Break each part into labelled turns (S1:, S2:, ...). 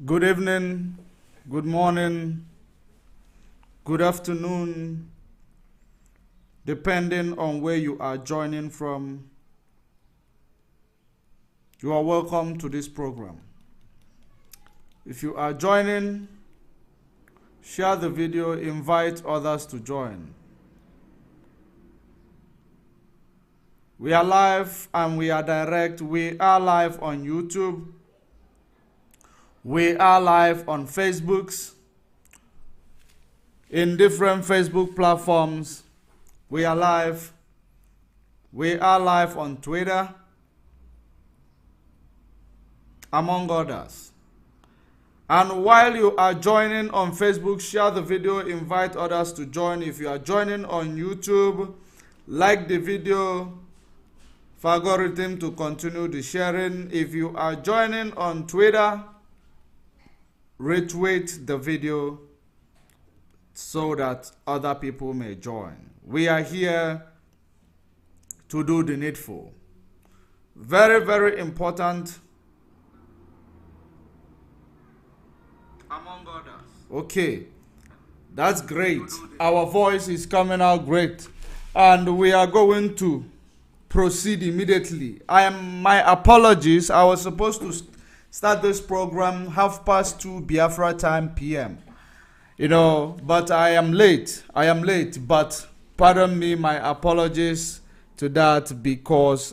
S1: Good evening, good morning, good afternoon, depending on where you are joining from. You are welcome to this program. If you are joining, share the video, invite others to join. We are live and we are direct. We are live on YouTube. We are live on Facebook, in different Facebook platforms. We are live. We are live on Twitter, among others. And while you are joining on Facebook, share the video, invite others to join. If you are joining on YouTube, like the video for algorithm to continue the sharing. If you are joining on Twitter, retweet the video so that other people may join. We are here to do the needful. Very, very important. Among others. Okay, that's great. Our voice is coming out great. And we are going to proceed immediately. My apologies. I was supposed to start this program 2:30 Biafra time PM. But I am late. But pardon me, my apologies to that, because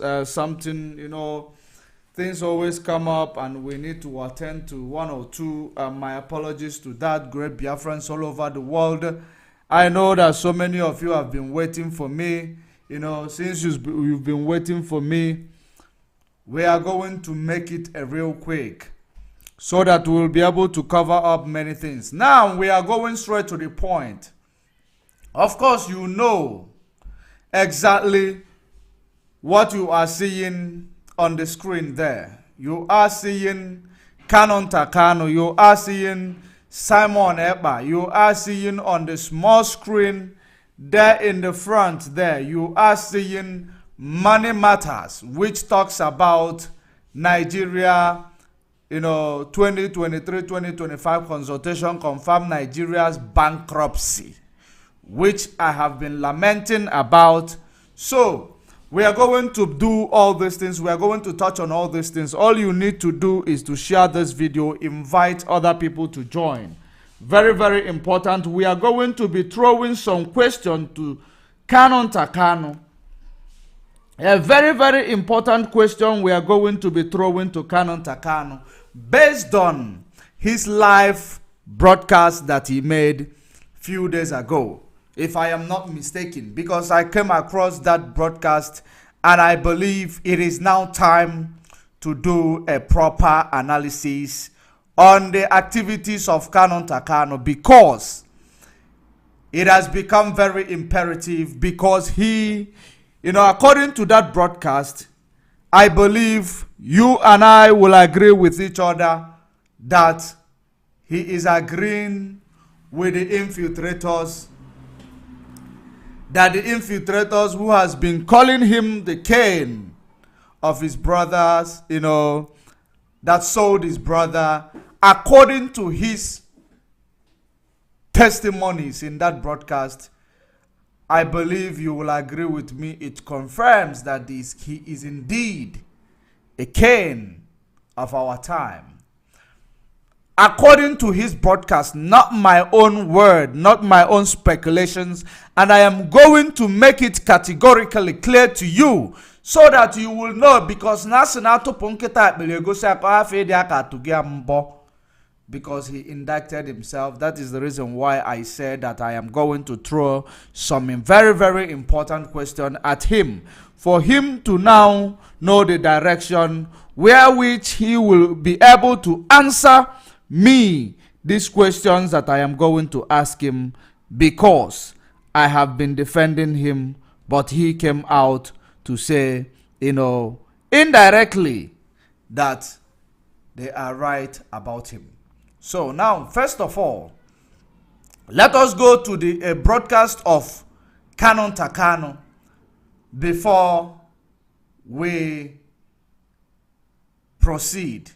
S1: things always come up and we need to attend to one or two. My apologies to that, great Biafrans all over the world. I know that so many of you have been waiting for me. Since you've been waiting for me, we are going to make it a real quick so that we'll be able to cover up many things. Now we are going straight to the point. Of course, you know exactly what you are seeing on the screen there. You are seeing kanunta kanu. You are seeing Simon Ekpa. You are seeing on the small screen there in the front there. You are seeing Money Matters, which talks about Nigeria, 2023-2025 consultation confirmed Nigeria's bankruptcy, which I have been lamenting about. So we are going to do all these things. We are going to touch on all these things. All you need to do is to share this video, invite other people to join. Very, very important. We are going to be throwing some questions to kanunta kanu. A very, very important question we are going to be throwing to kanunta kanu based on his live broadcast that he made a few days ago, if I am not mistaken, because I came across that broadcast and I believe it is now time to do a proper analysis on the activities of kanunta kanu, because it has become very imperative, because he, according to that broadcast, I believe you and I will agree with each other that he is agreeing with the infiltrators, that the infiltrators who has been calling him the Cain of his brothers, that sold his brother, according to his testimonies in that broadcast, I believe you will agree with me. It confirms that he is indeed a Cain of our time. According to his broadcast, not my own word, not my own speculations, and I am going to make it categorically clear to you so that you will know, because because he indicted himself. That is the reason why I said that I am going to throw some very, very important question at him, for him to now know the direction where which he will be able to answer me these questions that I am going to ask him, because I have been defending him, but he came out to say, indirectly, that they are right about him. So now, first of all, let us go to the broadcast of kanunta kanu before we proceed.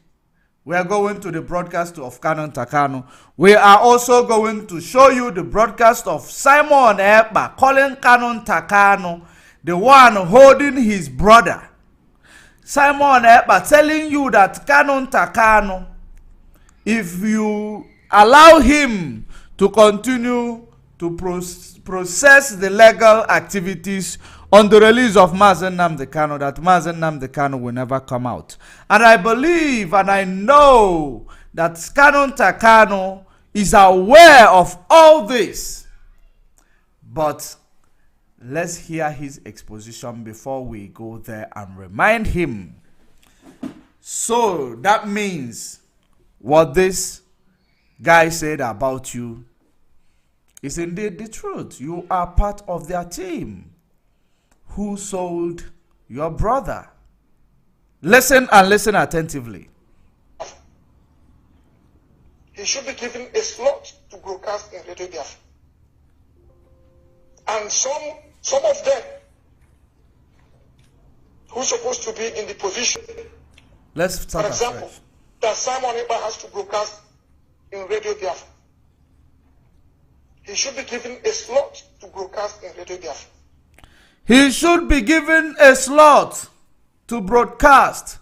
S1: We are going to the broadcast of Kanunta Kanu. We are also going to show you the broadcast of Simon Ekpa calling Kanunta Kanu the one holding his brother. Simon Ekpa telling you that Kanunta Kanu, if you allow him to continue to process the legal activities on the release of Mazen Nnamdi Kanu, that Mazen Nnamdi Kanu will never come out. And I believe and I know that Kanunta Kanu is aware of all this. But let's hear his exposition before we go there and remind him. So that means what this guy said about you is indeed the truth. You are part of their team who sold your brother. Listen and listen attentively.
S2: He should be given a slot to broadcast in Radio Biafra. And some of them who's supposed to be in the position,
S1: let's start,
S2: for example, that Simon Ekpa has to broadcast in Radio Biafra. He should be given a slot to broadcast in Radio Biafra.
S1: He should be given a slot to broadcast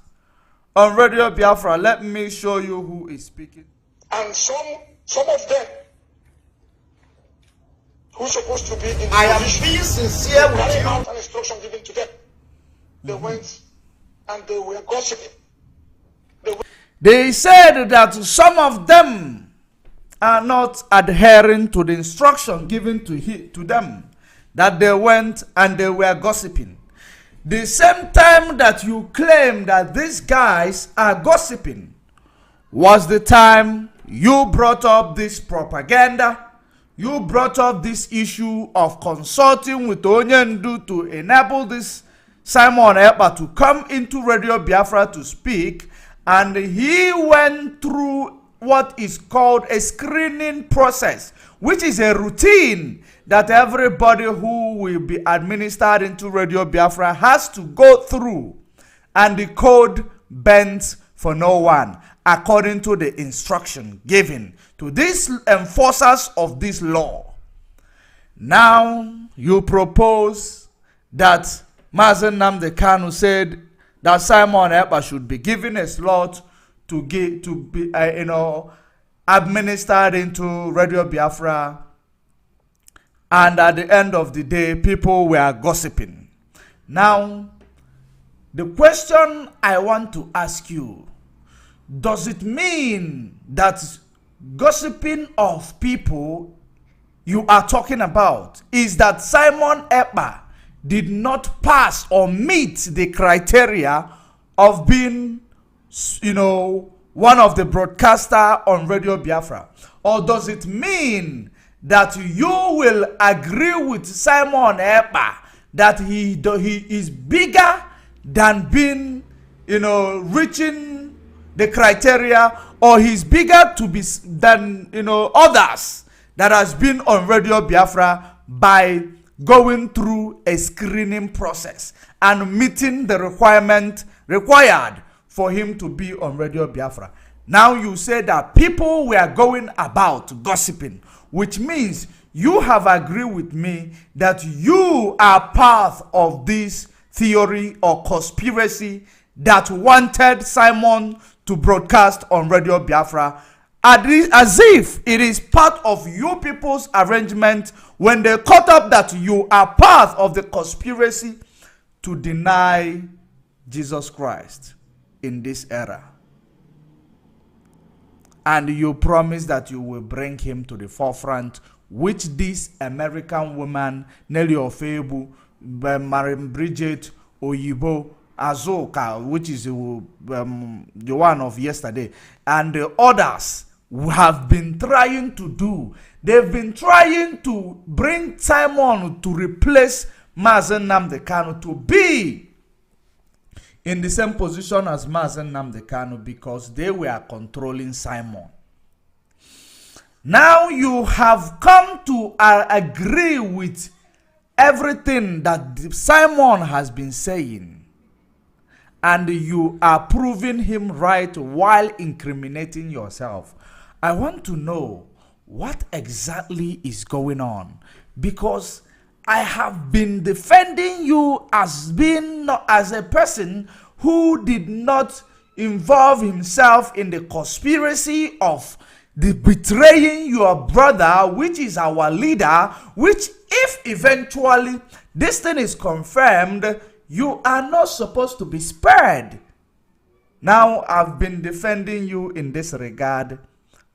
S1: on Radio Biafra. Let me show you who is speaking.
S2: And some of them who's supposed to be in the
S1: I am
S2: position,
S1: being sincere with
S2: carry
S1: you.
S2: out an instruction given to them. They went and they were gossiping.
S1: They said that some of them are not adhering to the instruction given to them, that they went and they were gossiping. The same time that you claim that these guys are gossiping was the time you brought up this propaganda. You brought up this issue of consulting with Onyendu to enable this Simon Ekpa to come into Radio Biafra to speak, and he went through what is called a screening process, which is a routine that everybody who will be administered into Radio Biafra has to go through, and the code bends for no one, according to the instruction given to these enforcers of this law. Now you propose that Mazen Nnamdi Kanu said that Simon Ekpa should be given a slot to be administered into Radio Biafra, and at the end of the day, people were gossiping. Now, the question I want to ask you, does it mean that gossiping of people you are talking about is that Simon Ekpa did not pass or meet the criteria of being, one of the broadcaster on Radio Biafra? Or does it mean that you will agree with Simon Ekpa that he is bigger than being, reaching the criteria, or he's bigger to be than others that has been on Radio Biafra by going through a screening process and meeting the requirement required for him to be on Radio Biafra? Now you say that people were going about gossiping, which means you have agreed with me that you are part of this theory or conspiracy that wanted Simon to broadcast on Radio Biafra, as if it is part of you people's arrangement when they caught up that you are part of the conspiracy to deny Jesus Christ in this era. And you promise that you will bring him to the forefront, which this American woman, Nelly Ofebu, Marim Bridget Oyibo, Azoka, which is the one of yesterday, and the others have been trying to do. They've been trying to bring Simon to replace Mazen Nnamdi Kanu, to be in the same position as Mazen Nnamdi Kanu, because they were controlling Simon. Now you have come to agree with everything that Simon has been saying, and you are proving him right while incriminating yourself. I want to know what exactly is going on, because I have been defending you as a person who did not involve himself in the conspiracy of the betraying your brother, which is our leader, which if eventually this thing is confirmed, you are not supposed to be spared. Now I've been defending you in this regard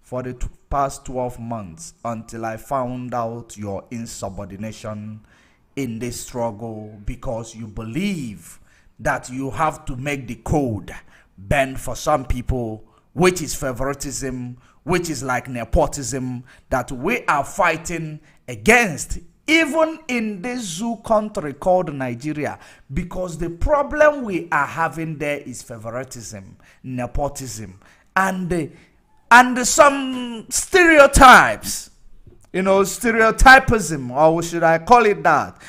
S1: for the past 12 months until I found out your insubordination in this struggle, because you believe that you have to make the code bend for some people, which is favoritism, which is like nepotism, that we are fighting against, even in this zoo country called Nigeria, because the problem we are having there is favoritism, nepotism, and some stereotypes, stereotypism, or should I call it that?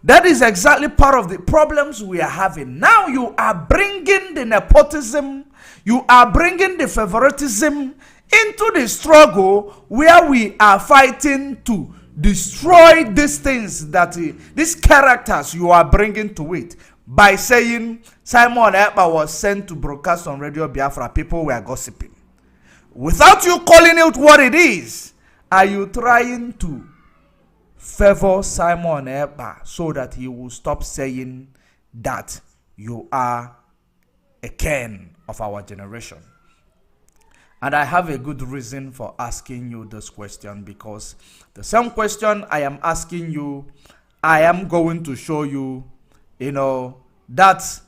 S1: That is exactly part of the problems we are having. Now you are bringing the nepotism, you are bringing the favoritism into the struggle where we are fighting to destroy these things, that these characters you are bringing to it, by saying Simon Ekpa was sent to broadcast on Radio Biafra. People were gossiping. Without you calling it what it is, are you trying to favor Simon Ekpa so that he will stop saying that you are a king of our generation? And I have a good reason for asking you this question, because the same question I am asking you, I am going to show you, that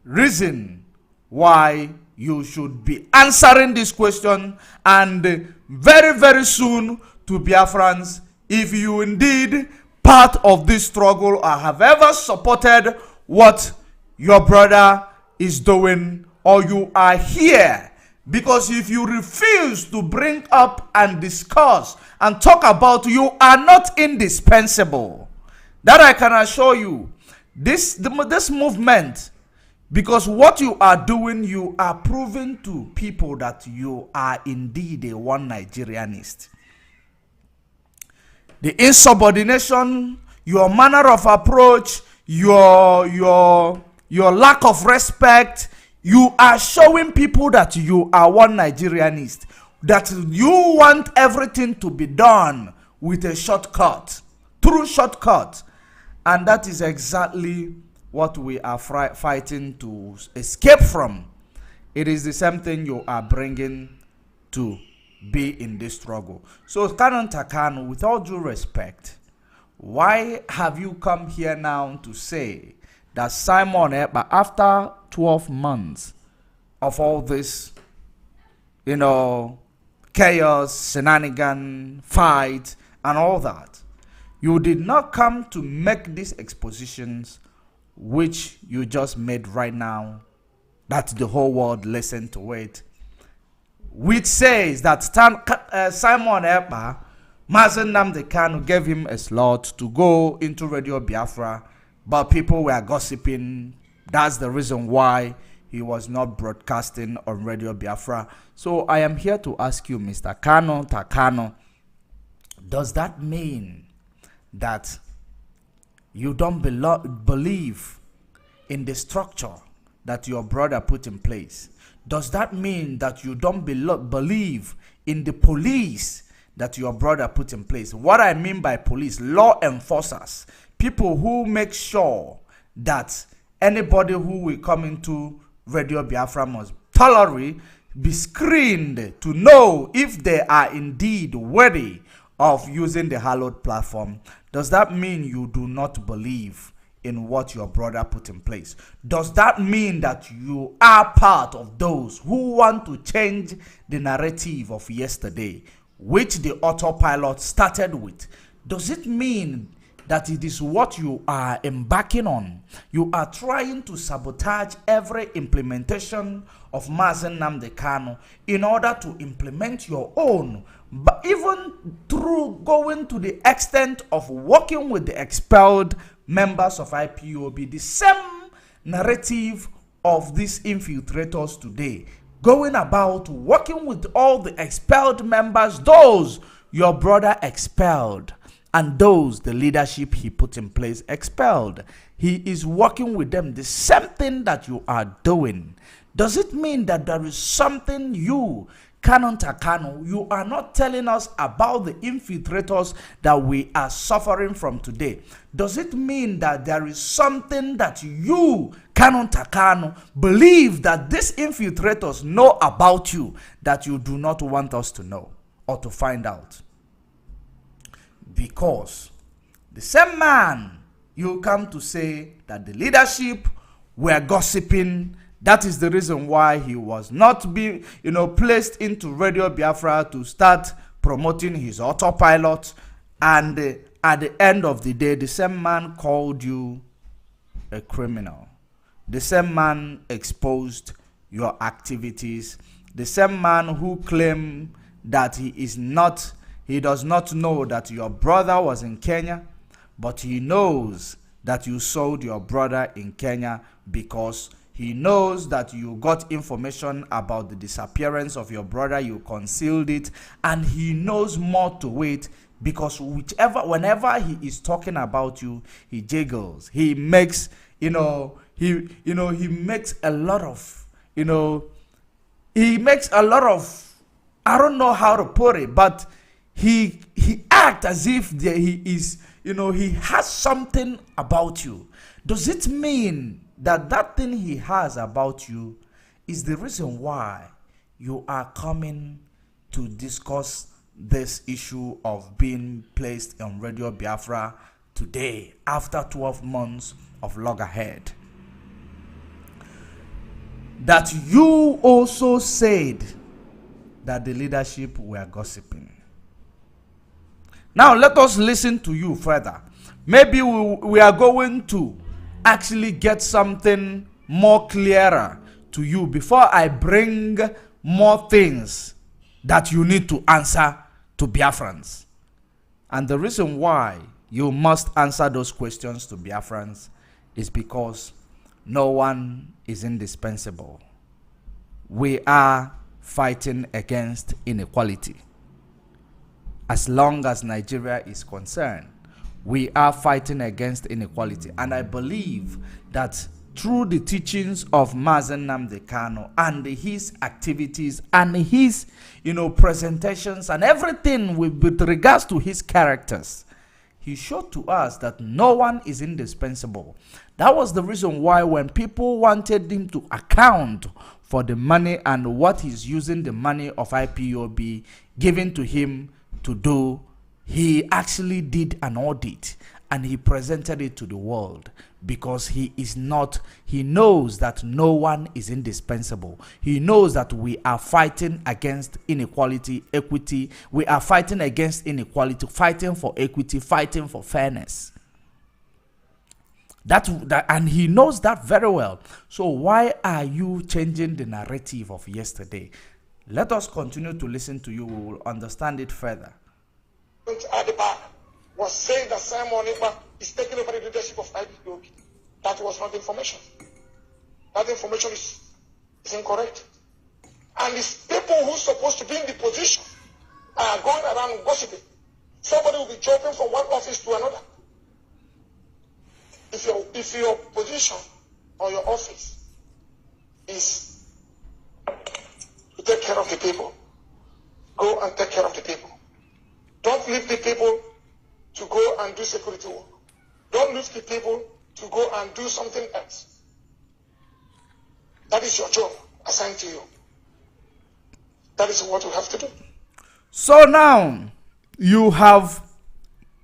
S1: reason why you should be answering this question. And very, very soon, to Biafrans, if you indeed part of this struggle or have ever supported what your brother is doing, or you are here, because if you refuse to bring up and discuss and talk about, you are not indispensable. That I can assure you. This movement, because what you are doing, you are proving to people that you are indeed a one Nigerianist. The insubordination, your manner of approach, your lack of respect, you are showing people that you are one Nigerianist, that you want everything to be done with a shortcut, through shortcut. And that is exactly what we are fighting to escape from. It is the same thing you are bringing to be in this struggle. So kanunta, with all due respect, why have you come here now to say that Simon Ekpa, after 12 months of all this, chaos, shenanigan, fight, and all that, you did not come to make these expositions which you just made right now, that the whole world listened to it, which says that Simon Ekpa, Mazen Nnamdi Kanu gave him a slot to go into Radio Biafra, but people were gossiping. That's the reason why he was not broadcasting on Radio Biafra. So I am here to ask you, Mr. Kanu, does that mean that you don't believe in the structure that your brother put in place? Does that mean that you don't believe in the police that your brother put in place? What I mean by police, law enforcers, people who make sure that anybody who will come into Radio Biafra must thoroughly be screened to know if they are indeed worthy of using the hallowed platform. Does that mean you do not believe in what your brother put in place? Does that mean that you are part of those who want to change the narrative of yesterday, which the autopilot started with? Does it mean that it is what you are embarking on? You are trying to sabotage every implementation of Mazen Nnamdi Kanu in order to implement your own, but even through going to the extent of working with the expelled members of IPOB, the same narrative of these infiltrators today, going about working with all the expelled members, those your brother expelled, and those the leadership he put in place expelled. He is working with them, the same thing that you are doing. Does it mean that there is something you, kanunta kanu, you are not telling us about the infiltrators that we are suffering from today? Does it mean that there is something that you, kanunta kanu, believe that these infiltrators know about you that you do not want us to know or to find out? Because the same man you come to say that the leadership were gossiping, that is the reason why he was not being, placed into Radio Biafra to start promoting his autopilot. And at the end of the day, the same man called you a criminal. The same man exposed your activities. The same man who claimed that he does not know that your brother was in Kenya, but he knows that you sold your brother in Kenya because he knows that you got information about the disappearance of your brother, you concealed it, and he knows more to it because whenever he is talking about you, he jiggles. He makes, he makes a lot of, I don't know how to put it, but he acts as if he is, he has something about you. Does it mean that thing he has about you is the reason why you are coming to discuss this issue of being placed on Radio Biafra today after 12 months of loggerhead? That you also said that the leadership were gossiping. Now let us listen to you further. Maybe we are going to actually get something more clearer to you before I bring more things that you need to answer to Biafrans. And the reason why you must answer those questions to Biafrans is because no one is indispensable. We are fighting against inequality. As long as Nigeria is concerned, we are fighting against inequality. And I believe that through the teachings of Mazen Nnamdi Kanu and his activities and his, presentations and everything with regards to his characters, he showed to us that no one is indispensable. That was the reason why when people wanted him to account for the money and what he's using the money of IPOB given to him to do, he actually did an audit and he presented it to the world, because he knows that no one is indispensable. He knows that we are fighting against inequality, equity. We are fighting against inequality, fighting for equity, fighting for fairness. And he knows that very well. So why are you changing the narrative of yesterday? Let us continue to listen to you. We will understand it further.
S2: Adiba was saying that Simon Ekpa is taking over the leadership of IPOB. That was not information. That information is incorrect. And it's people who are supposed to be in the position are going around gossiping. Somebody will be jumping from one office to another. If your position or your office is to take care of the people, go and take care of the people. Don't leave the people to go and do security work. Don't leave the people to go and do something else. That is your job assigned to you. That is what you have to do.
S1: So now you have,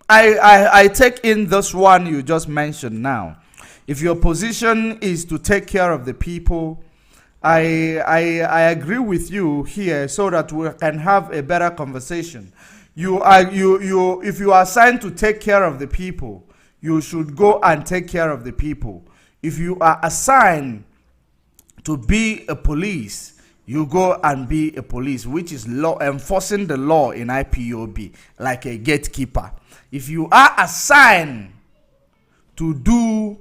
S1: I take in this one you just mentioned now. If your position is to take care of the people, I agree with you here so that we can have a better conversation. If you are assigned to take care of the people, you should go and take care of the people. If you are assigned to be a police, you go and be a police, which is law, enforcing the law in IPOB, like a gatekeeper. If you are assigned to do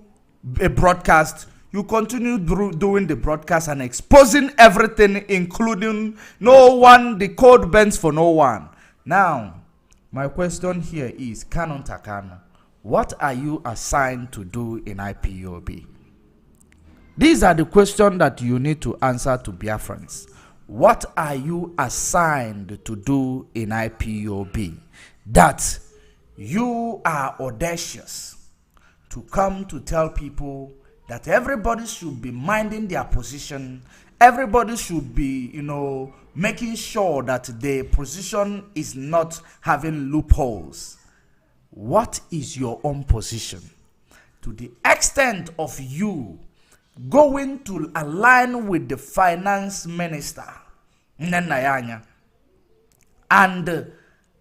S1: a broadcast, you continue doing the broadcast and exposing everything, including no one, the code bends for no one. Now, my question here is, kanunta kanu, what are you assigned to do in IPOB? These are the questions that you need to answer to Biafrans. What are you assigned to do in IPOB that you are audacious to come to tell people that everybody should be minding their position, everybody should be, making sure that their position is not having loopholes? What is your own position? To the extent of you going to align with the finance minister, Nenayanya, and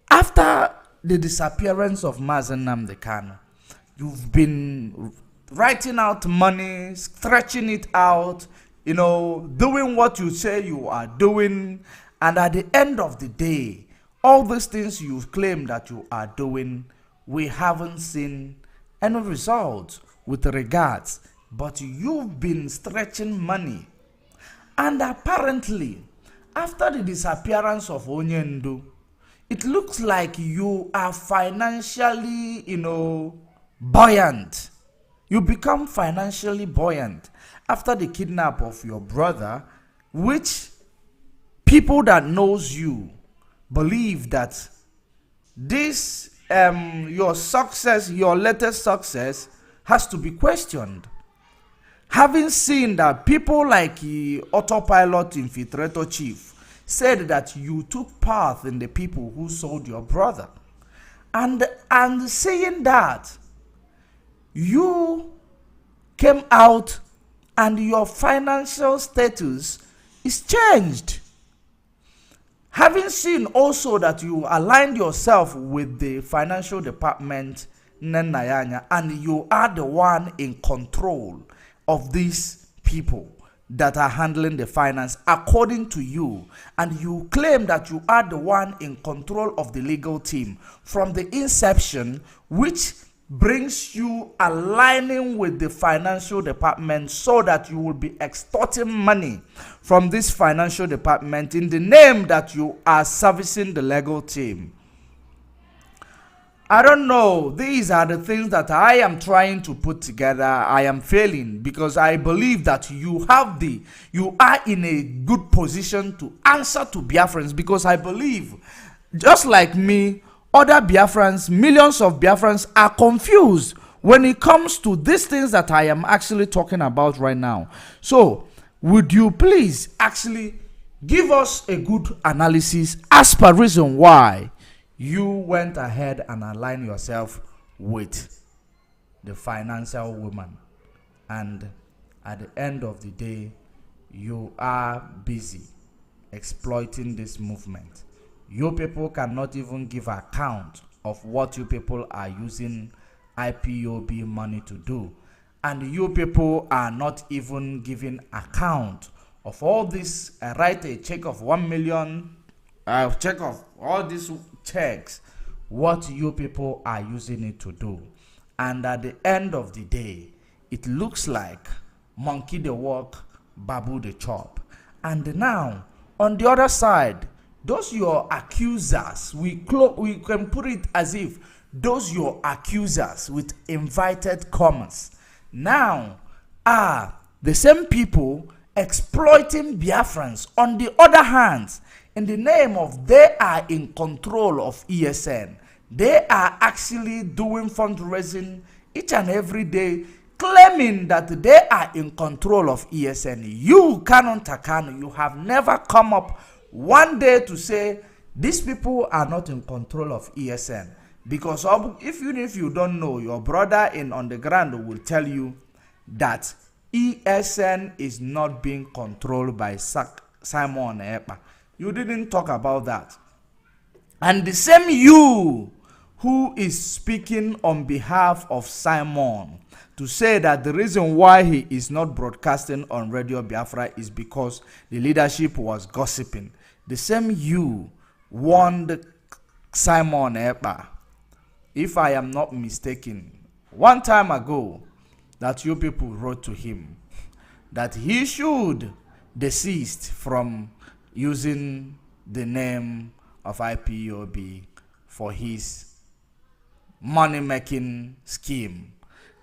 S1: after the disappearance of Mazen Nnamdi Kanu, you've been writing out money, stretching it out, doing what you say you are doing, and at the end of the day, all these things you claim that you are doing, we haven't seen any results with regards, but you've been stretching money. And apparently, after the disappearance of Onyendu, it looks like you are financially, buoyant. You become financially buoyant after the kidnap of your brother, which people that knows you believe that this your success, your latest success, has to be questioned. Having seen that people like the autopilot infiltrator chief said that you took part in the people who sold your brother, and saying that you came out and your financial status is changed. Having seen also that you aligned yourself with the financial department, Nenayanya, and you are the one in control of these people that are handling the finance according to you, and you claim that you are the one in control of the legal team from the inception, which brings you aligning with the financial department so that you will be extorting money from this financial department in the name that you are servicing the legal team. I don't know. These are the things that I am trying to put together. I am failing because I believe that you are in a good position to answer to Biafrans, because I believe, just like me, other Biafrans, millions of Biafrans are confused when it comes to these things that I am actually talking about right now. So, would you please actually give us a good analysis as per reason why you went ahead and aligned yourself with the financial woman, and at the end of the day, you are busy exploiting this movement. You people cannot even give account of what you people are using IPOB money to do, and you people are not even giving account of all this. Write a check of 1 million, check of all these checks, what you people are using it to do. And at the end of the day, it looks like monkey the walk, babu the chop. And now, on the other side, those your accusers, we can put it as if those your accusers with invited commas now are the same people exploiting Biafrans on the other hand, in the name of they are in control of ESN. They are actually doing fundraising each and every day, claiming that they are in control of ESN. You, kanunta kanu, you have never come up one day to say these people are not in control of ESN. Because even if you don't know, your brother on the ground will tell you that ESN is not being controlled by Simon Ekpa. You didn't talk about that. And the same you who is speaking on behalf of Simon to say that the reason why he is not broadcasting on Radio Biafra is because the leadership was gossiping. The same you warned Simon Ekpa, if I am not mistaken, one time ago, that you people wrote to him that he should desist from using the name of IPOB for his money-making scheme.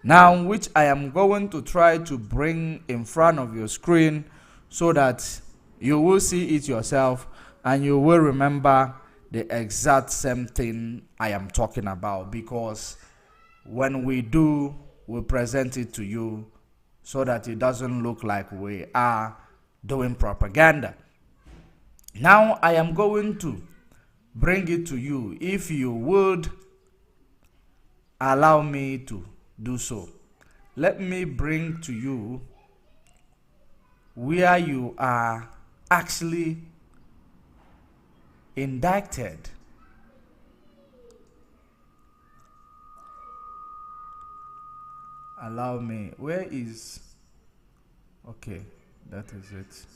S1: Now, which I am going to try to bring in front of your screen so that you will see it yourself and you will remember the exact same thing I am talking about, because when we do, we present it to you so that it doesn't look like we are doing propaganda. Now I am going to bring it to you, if you would allow me to do so. Let me bring to you where you are actually indicted. Allow me. Where is? Okay, that is it.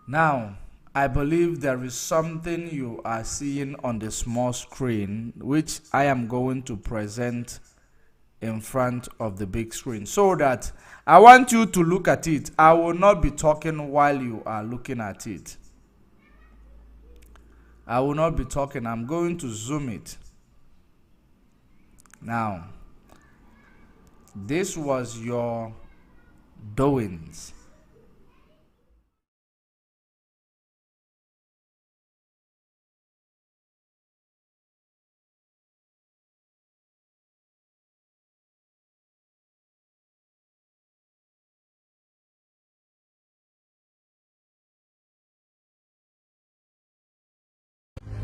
S1: Now, I believe there is something you are seeing on the small screen, which I am going to present in front of the big screen, so that I want you to look at it. I will not be talking while you are looking at it. I will not be talking. I'm going to zoom it. Now, this was your doings.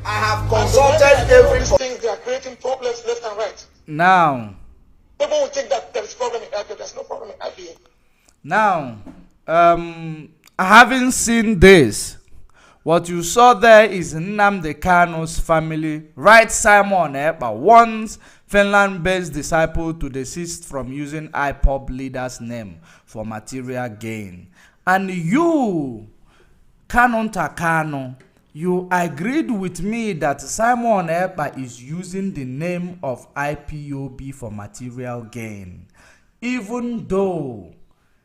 S1: I have consulted every
S2: things. They are creating problems left and right.
S1: Now,
S2: people will think that there is problem in IPA. There's no problem in IPA.
S1: Now, having seen this, what you saw there is Nnamdi Kanu's family, right? Simon Ekpa wants Finland-based disciple to desist from using IPOB leader's name for material gain. And you, Kanunta Kanu, you agreed with me that Simon Ekpa is using the name of IPOB for material gain. Even though,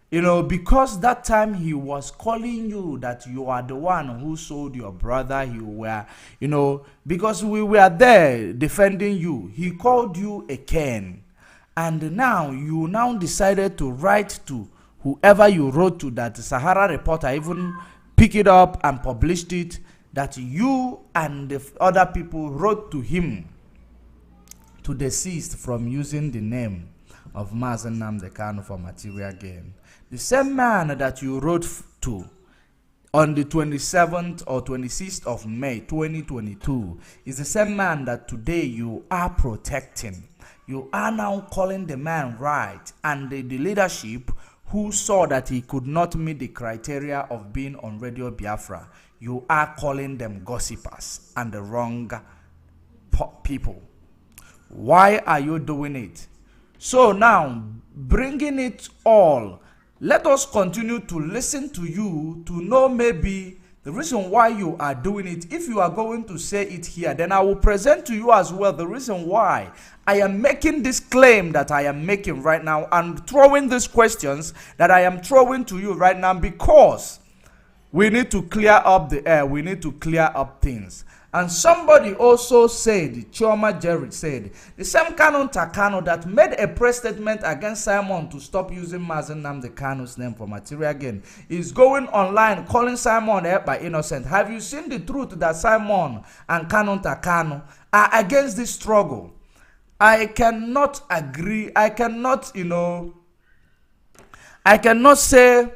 S1: because that time he was calling you that you are the one who sold your brother, you were, because we were there defending you, he called you a Ken. And now, you now decided to write to whoever you wrote to, that Sahara Reporter even picked it up and published it, that you and the other people wrote to him to desist from using the name of Mazen Nnamdi Kanu for material gain. The same man that you wrote to on the 27th or 26th of May 2022 is the same man that today you are protecting. You are now calling the man right, and the leadership who saw that he could not meet the criteria of being on Radio Biafra, you are calling them gossipers and the wrong people. Why are you doing it? So now, bringing it all, let us continue to listen to you to know maybe the reason why you are doing it. If you are going to say it here, then I will present to you as well the reason why I am making this claim that I am making right now and throwing these questions that I am throwing to you right now, because we need to clear up the air. We need to clear up things. And somebody also said, Chioma Jerry said, the same Kanunta Kanu that made a press statement against Simon to stop using Mazen Nnamdi Kanu's name for material gain is going online calling Simon Ekpa innocent. Have you seen the truth that Simon and Kanunta Kanu are against this struggle? I cannot agree. I cannot say,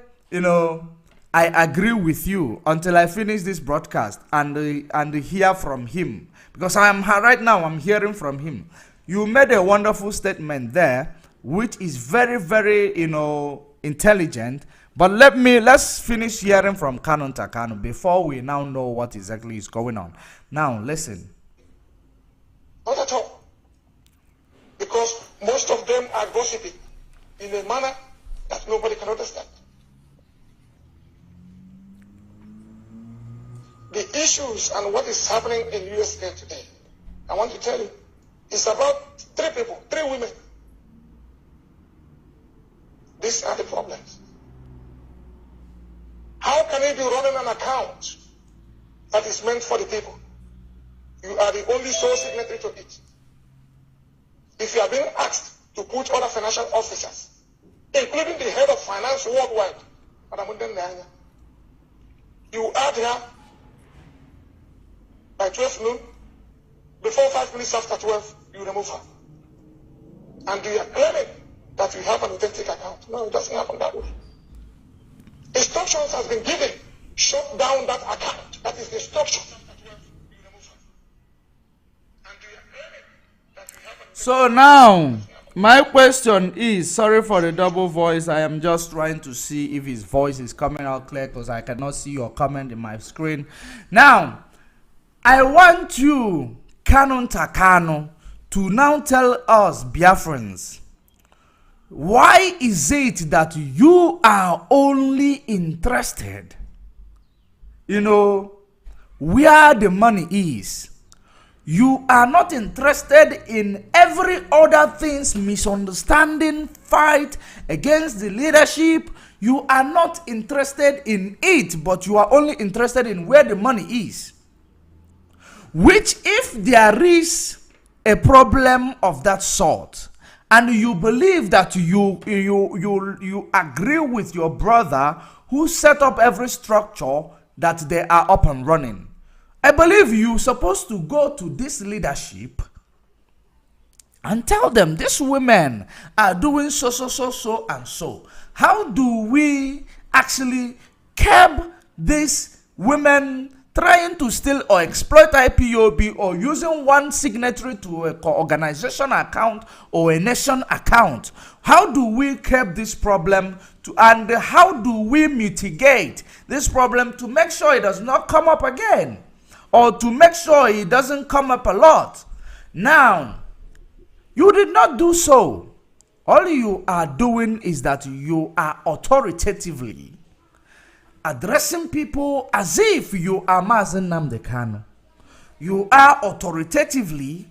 S1: I agree with you until I finish this broadcast and hear from him, because right now I'm hearing from him. You made a wonderful statement there, which is very, very intelligent. But let's finish hearing from Kanunta Kanu before we now know what exactly is going on. Now listen.
S2: Not at all, because most of them are gossiping in a manner that nobody can understand. The issues and what is happening in USA today, I want to tell you, it's about three people, three women These are the problems. How can you be running an account that is meant for the people? You are the only sole signatory to it. If you are being asked to put other financial officers, including the head of finance worldwide, you add her by 12 noon, before 5 minutes after 12, you remove her. And you are claiming that you have an authentic account. No, it doesn't happen that way. Instructions has been given. Shut down that account. That is the instruction.
S1: So now, my question is, sorry for the double voice, I am just trying to see if his voice is coming out clear because I cannot see your comment in my screen. Now, I want you, kanunta kanu, to now tell us, Biafrans, why is it that you are only interested, where the money is? You are not interested in every other thing's misunderstanding, fight against the leadership. You are not interested in it, but you are only interested in where the money is. Which, if there is a problem of that sort, and you believe that you agree with your brother who set up every structure that they are up and running, I believe you're supposed to go to this leadership and tell them these women are doing so and so. How do we actually curb these women trying to steal or exploit IPOB, or using one signatory to an organization account or a nation account? How do we curb this problem, and how do we mitigate this problem to make sure it does not come up again, or to make sure it doesn't come up a lot? Now, you did not do so. All you are doing is that you are authoritatively addressing people as if you are Mazen Nnamdi Kanu. You are authoritatively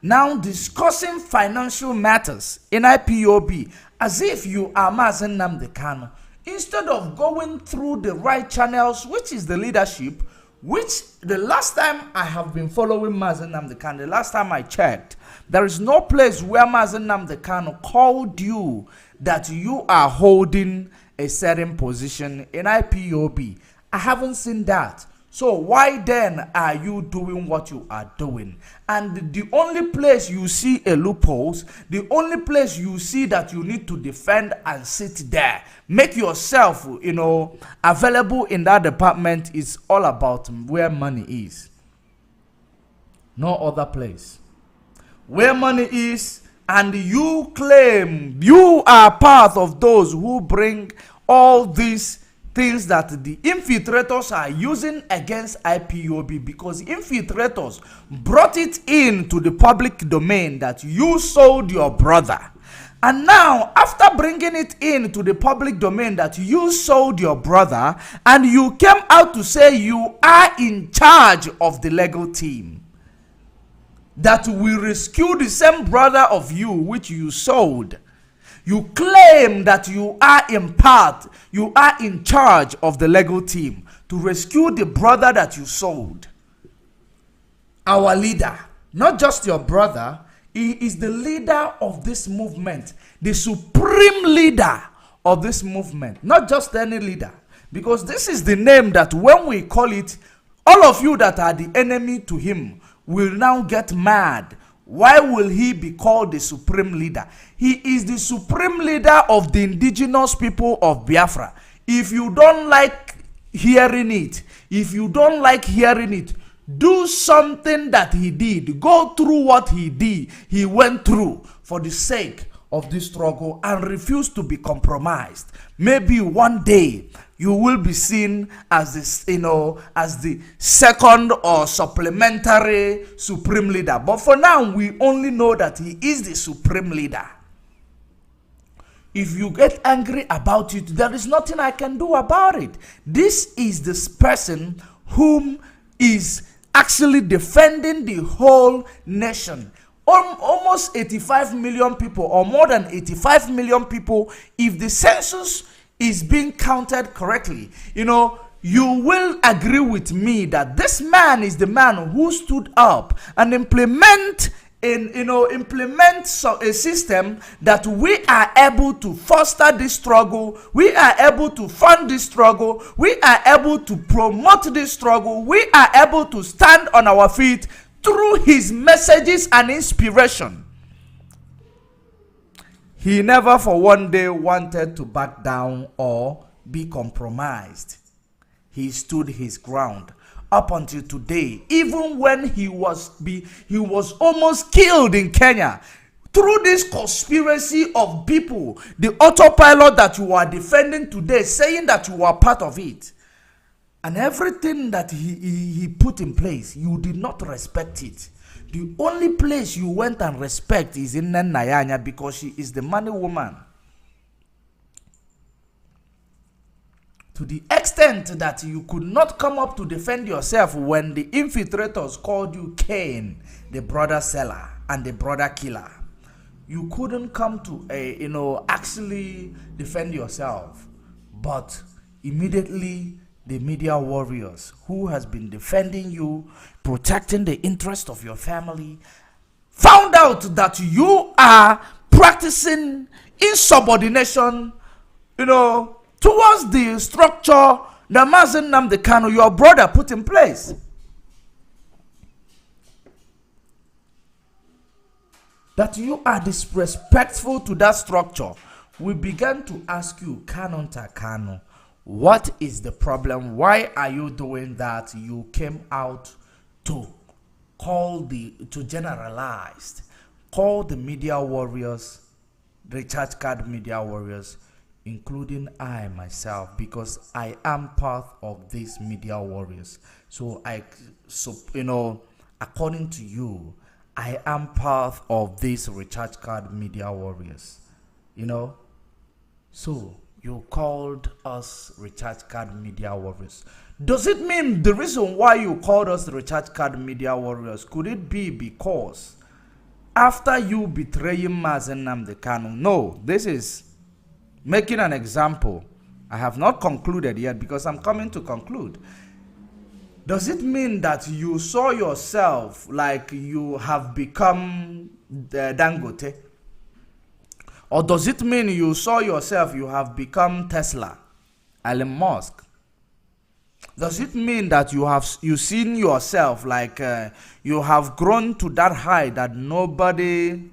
S1: now discussing financial matters in IPOB as if you are Mazen Nnamdi Kanu, instead of going through the right channels, which is the leadership, which the last time I have been following Mazen Nnamdi Kanu, the last time I checked, there is no place where Mazen Nnamdi Kanu called you that you are holding a certain position in IPOB. I haven't seen that. So why then are you doing what you are doing? And the only place you see a loophole, the only place you see that you need to defend and sit there, make yourself, available in that department, is all about where money is. No other place. Where money is, and you claim you are part of those who bring all these things that the infiltrators are using against IPOB, because infiltrators brought it into the public domain that you sold your brother. And now, after bringing it into the public domain that you sold your brother, and you came out to say you are in charge of the legal team that will rescue the same brother of you which you sold. You claim that you are in charge of the legal team to rescue the brother that you sold. Our leader, not just your brother, he is the leader of this movement, the supreme leader of this movement, not just any leader. Because this is the name that when we call it, all of you that are the enemy to him will now get mad. Why will he be called the supreme leader? He is the supreme leader of the indigenous people of Biafra. If you don't like hearing it, do something that he did. Go through what he did. He went through for the sake of this struggle and refuse to be compromised. Maybe one day you will be seen as this, as the second or supplementary supreme leader. But for now, we only know that he is the supreme leader. If you get angry about it, there is nothing I can do about it. This is this person whom is actually defending the whole nation. almost 85 million people, or more than 85 million people, if the census is being counted correctly, you will agree with me that this man is the man who stood up and implement a system that we are able to foster this struggle, we are able to fund this struggle, we are able to promote this struggle, we are able to stand on our feet through his messages and inspiration. He never for one day wanted to back down or be compromised. He stood his ground up until today, even when he was almost killed in Kenya through this conspiracy of people, the autopilot that you are defending today, saying that you are part of it, and everything that he put in place, you did not respect it. The only place you went and respect is in Nanyanya, because she is the money woman. To the extent that you could not come up to defend yourself when the infiltrators called you Cain, the brother seller and the brother killer. You couldn't come to actually defend yourself. But immediately the media warriors who has been defending you, protecting the interest of your family, found out that you are practicing insubordination, towards the structure that Mazen Nnamdi Kanu, your brother, put in place. That you are disrespectful to that structure. We began to ask you, kanunta kanu, what is the problem? Why are you doing that? You came out to generalize, call the media warriors, recharge card media warriors, including I myself, because I am part of these media warriors. So according to you, I am part of these recharge card media warriors. So you called us recharge card media warriors. Does it mean the reason why you called us recharge card media warriors, could it be because after you betraying Mazen Nnamdi Kanu? No, this is making an example. I have not concluded yet, because I'm coming to conclude. Does it mean that you saw yourself like you have become Dangote? Or does it mean you saw yourself you have become Tesla, Elon Musk? Does it mean that you seen yourself like you have grown to that high that nobody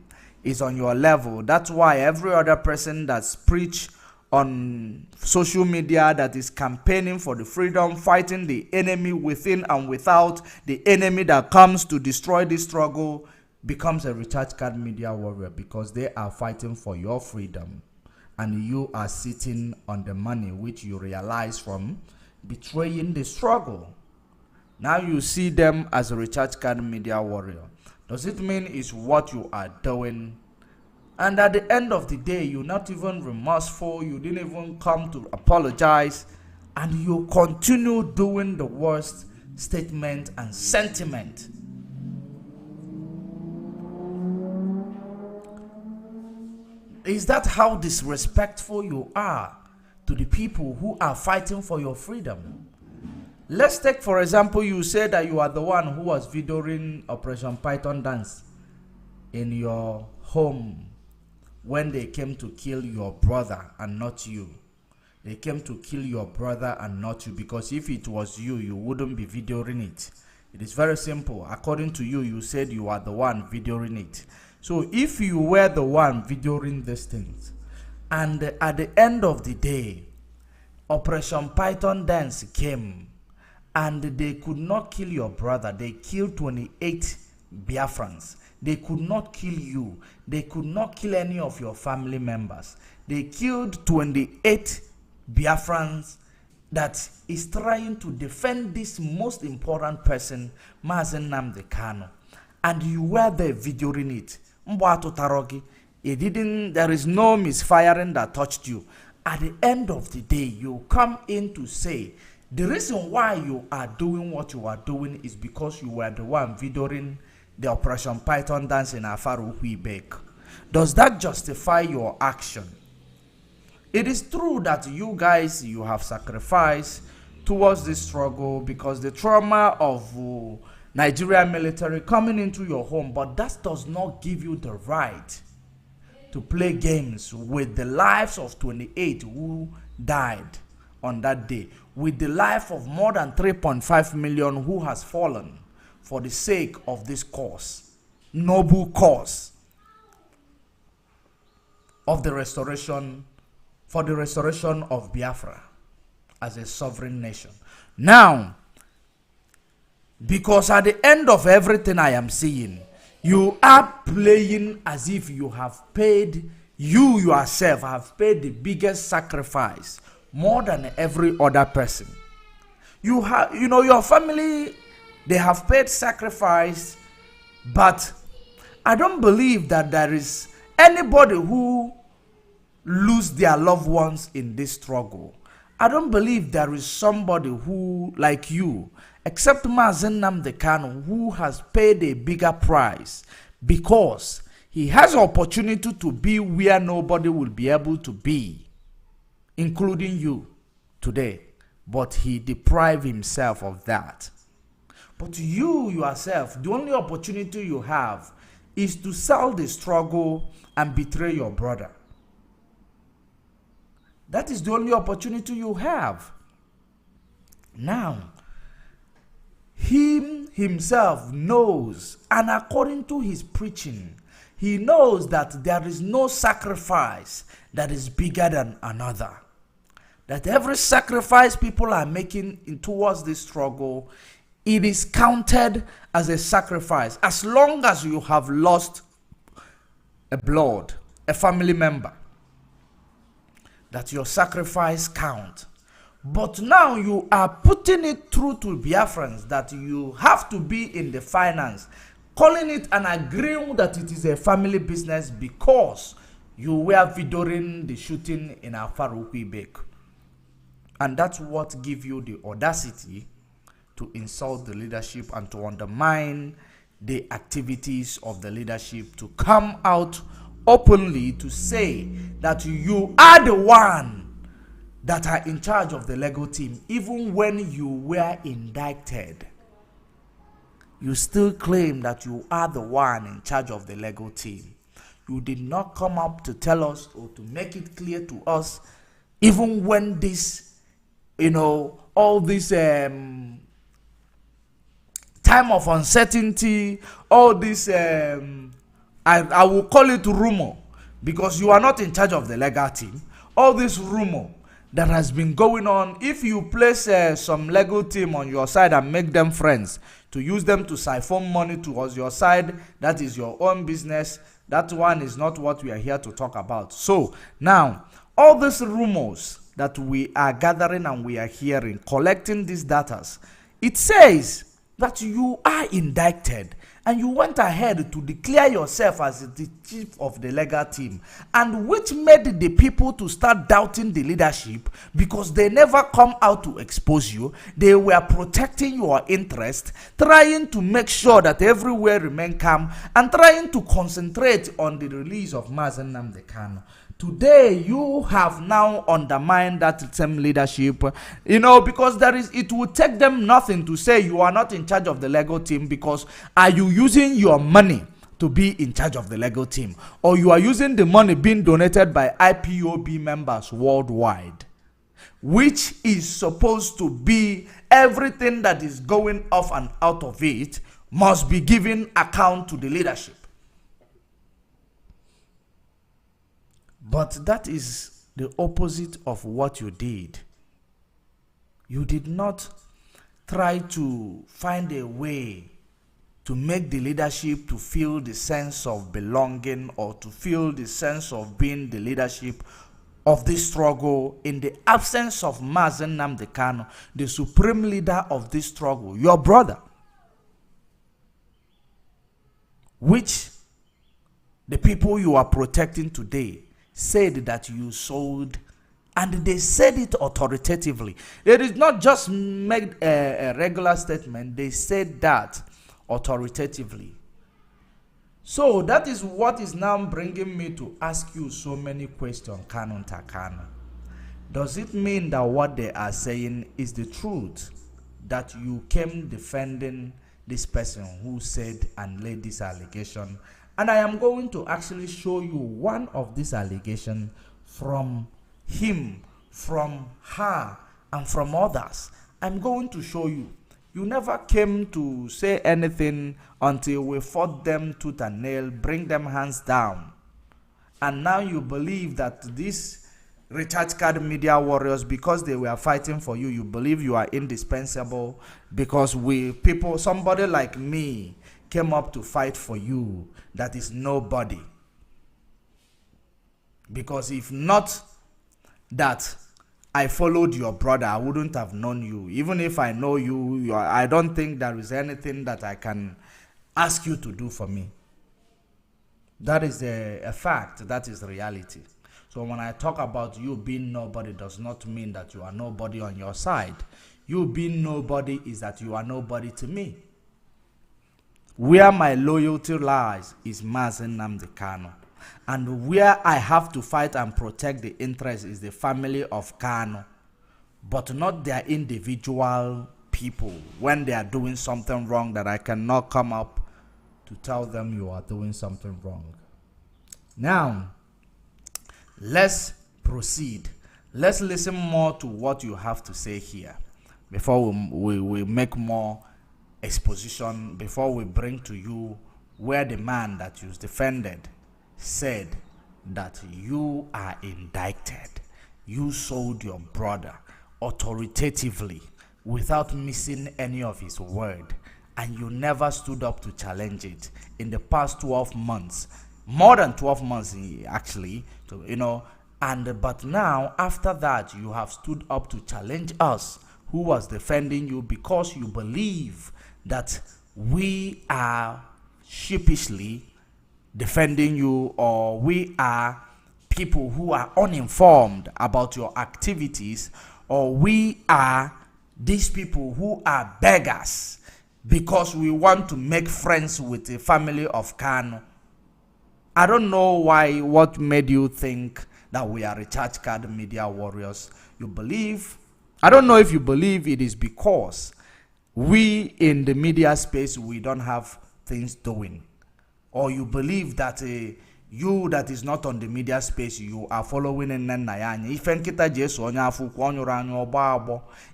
S1: is on your level? That's why every other person that's preached on social media, that is campaigning for the freedom, fighting the enemy within and without, the enemy that comes to destroy this struggle, becomes a recharge card media warrior, because they are fighting for your freedom and you are sitting on the money which you realize from betraying the struggle. Now you see them as a recharge card media warrior. Does it mean it's what you are doing? And at the end of the day, you're not even remorseful, you didn't even come to apologize, and you continue doing the worst statement and sentiment. Is that how disrespectful you are to the people who are fighting for your freedom? Let's take, for example, you say that you are the one who was videoing Operation Python dance in your home when they came to kill your brother and not you. They came to kill your brother and not you, because if it was you, you wouldn't be videoing it. It is very simple. According to you, you said you are the one videoing it. So if you were the one videoing these things, and at the end of the day, Operation Python dance came, and they could not kill your brother, they killed 28 Biafrans. They could not kill you. They could not kill any of your family members. They killed 28 Biafrans that is trying to defend this most important person, Mazen Nnamdi Kanu. And you were there videoing it. There is no misfiring that touched you. At the end of the day, you come in to say, the reason why you are doing what you are doing is because you were the one videoing the Operation Python dance in Afaro Huibek? Does that justify your action? It is true that you guys, you have sacrificed towards this struggle because the trauma of Nigerian military coming into your home, but that does not give you the right to play games with the lives of 28 who died on that day, with the life of more than 3.5 million who has fallen for the sake of this cause, noble cause of the restoration, for the restoration of Biafra as a sovereign nation. Now, because at the end of everything I am seeing, you are playing as if you have paid, you yourself have paid the biggest sacrifice more than every other person. You have, your family, they have paid sacrifice, but I don't believe that there is anybody who lose their loved ones in this struggle. I don't believe there is somebody who, like you, except Mazen Nnamdi Kanu, who has paid a bigger price because he has opportunity to be where nobody will be able to be, including you today. But he deprived himself of that. But you yourself, the only opportunity you have is to sell the struggle and betray your brother. That is the only opportunity you have. Now, he himself knows, and according to his preaching, he knows that there is no sacrifice that is bigger than another. That every sacrifice people are making towards this struggle, it is counted as a sacrifice. As long as you have lost a family member, that your sacrifice count. But now you are putting it through to Biafrans that you have to be in the finance, calling it and agreeing that it is a family business because you were videoing the shooting in Afaro Huibek. And that's what gives you the audacity to insult the leadership and to undermine the activities of the leadership, to come out openly to say that you are the one that are in charge of the Lego team. Even when you were indicted, you still claim that you are the one in charge of the Lego team. You did not come up to tell us or to make it clear to us, even when this, all this time of uncertainty, all this I will call it rumor, because you are not in charge of the legal team. All this rumor that has been going on, if you place some legal team on your side and make them friends, to use them to siphon money towards your side, that is your own business. That one is not what we are here to talk about. So now, all these rumors that we are gathering and we are hearing, collecting these data, it says that you are indicted and you went ahead to declare yourself as the chief of the legal team, and which made the people to start doubting the leadership because they never come out to expose you. They were protecting your interest, trying to make sure that everywhere remain calm and trying to concentrate on the release of Mazen Nnamdi Kanu. Today, you have now undermined that same leadership, because it will take them nothing to say you are not in charge of the Lego team, because are you using your money to be in charge of the Lego team, or you are using the money being donated by IPOB members worldwide, which is supposed to be everything that is going off and out of it must be given account to the leadership. But that is the opposite of what you did. You did not try to find a way to make the leadership to feel the sense of belonging or to feel the sense of being the leadership of this struggle in the absence of Mazen Nnamdi Kanu, the supreme leader of this struggle, your brother, which the people you are protecting today said that you sold, and they said it authoritatively. They did not just make a regular statement, they said that authoritatively. So that is what is now bringing me to ask you so many questions, kanunta kanu. Does it mean that what they are saying is the truth? That you came defending this person who said and laid this allegation? And I am going to actually show you one of these allegations from him, from her, and from others. I'm going to show you. You never came to say anything until we fought them tooth and nail, bring them hands down. And now you believe that these recharge card media warriors, because they were fighting for you, you believe you are indispensable because somebody like me came up to fight for you. That is nobody. Because if not that I followed your brother, I wouldn't have known you. Even if I know you, I don't think there is anything that I can ask you to do for me. That is a fact. That is reality. So when I talk about you being nobody, does not mean that you are nobody on your side. You being nobody is that you are nobody to me. Where my loyalty lies is Mazen Nnamdi Kanu. And where I have to fight and protect the interest is the family of Kanu, but not their individual people when they are doing something wrong that I cannot come up to tell them you are doing something wrong. Now, let's proceed. Let's listen more to what you have to say here before we make more exposition, before we bring to you where the man that you defended said that you are indicted. You sold your brother authoritatively without missing any of his word, and you never stood up to challenge it in the past 12 months, more than 12 months actually, but now after that you have stood up to challenge us who was defending you, because you believe that we are sheepishly defending you, or we are people who are uninformed about your activities, or we are these people who are beggars because we want to make friends with the family of Kanu. I don't know what made you think that we are recharge card media warriors. You believe, I don't know if you believe it is because we in the media space, we don't have things doing. Or you believe that you that is not on the media space, you are following in Nayanya.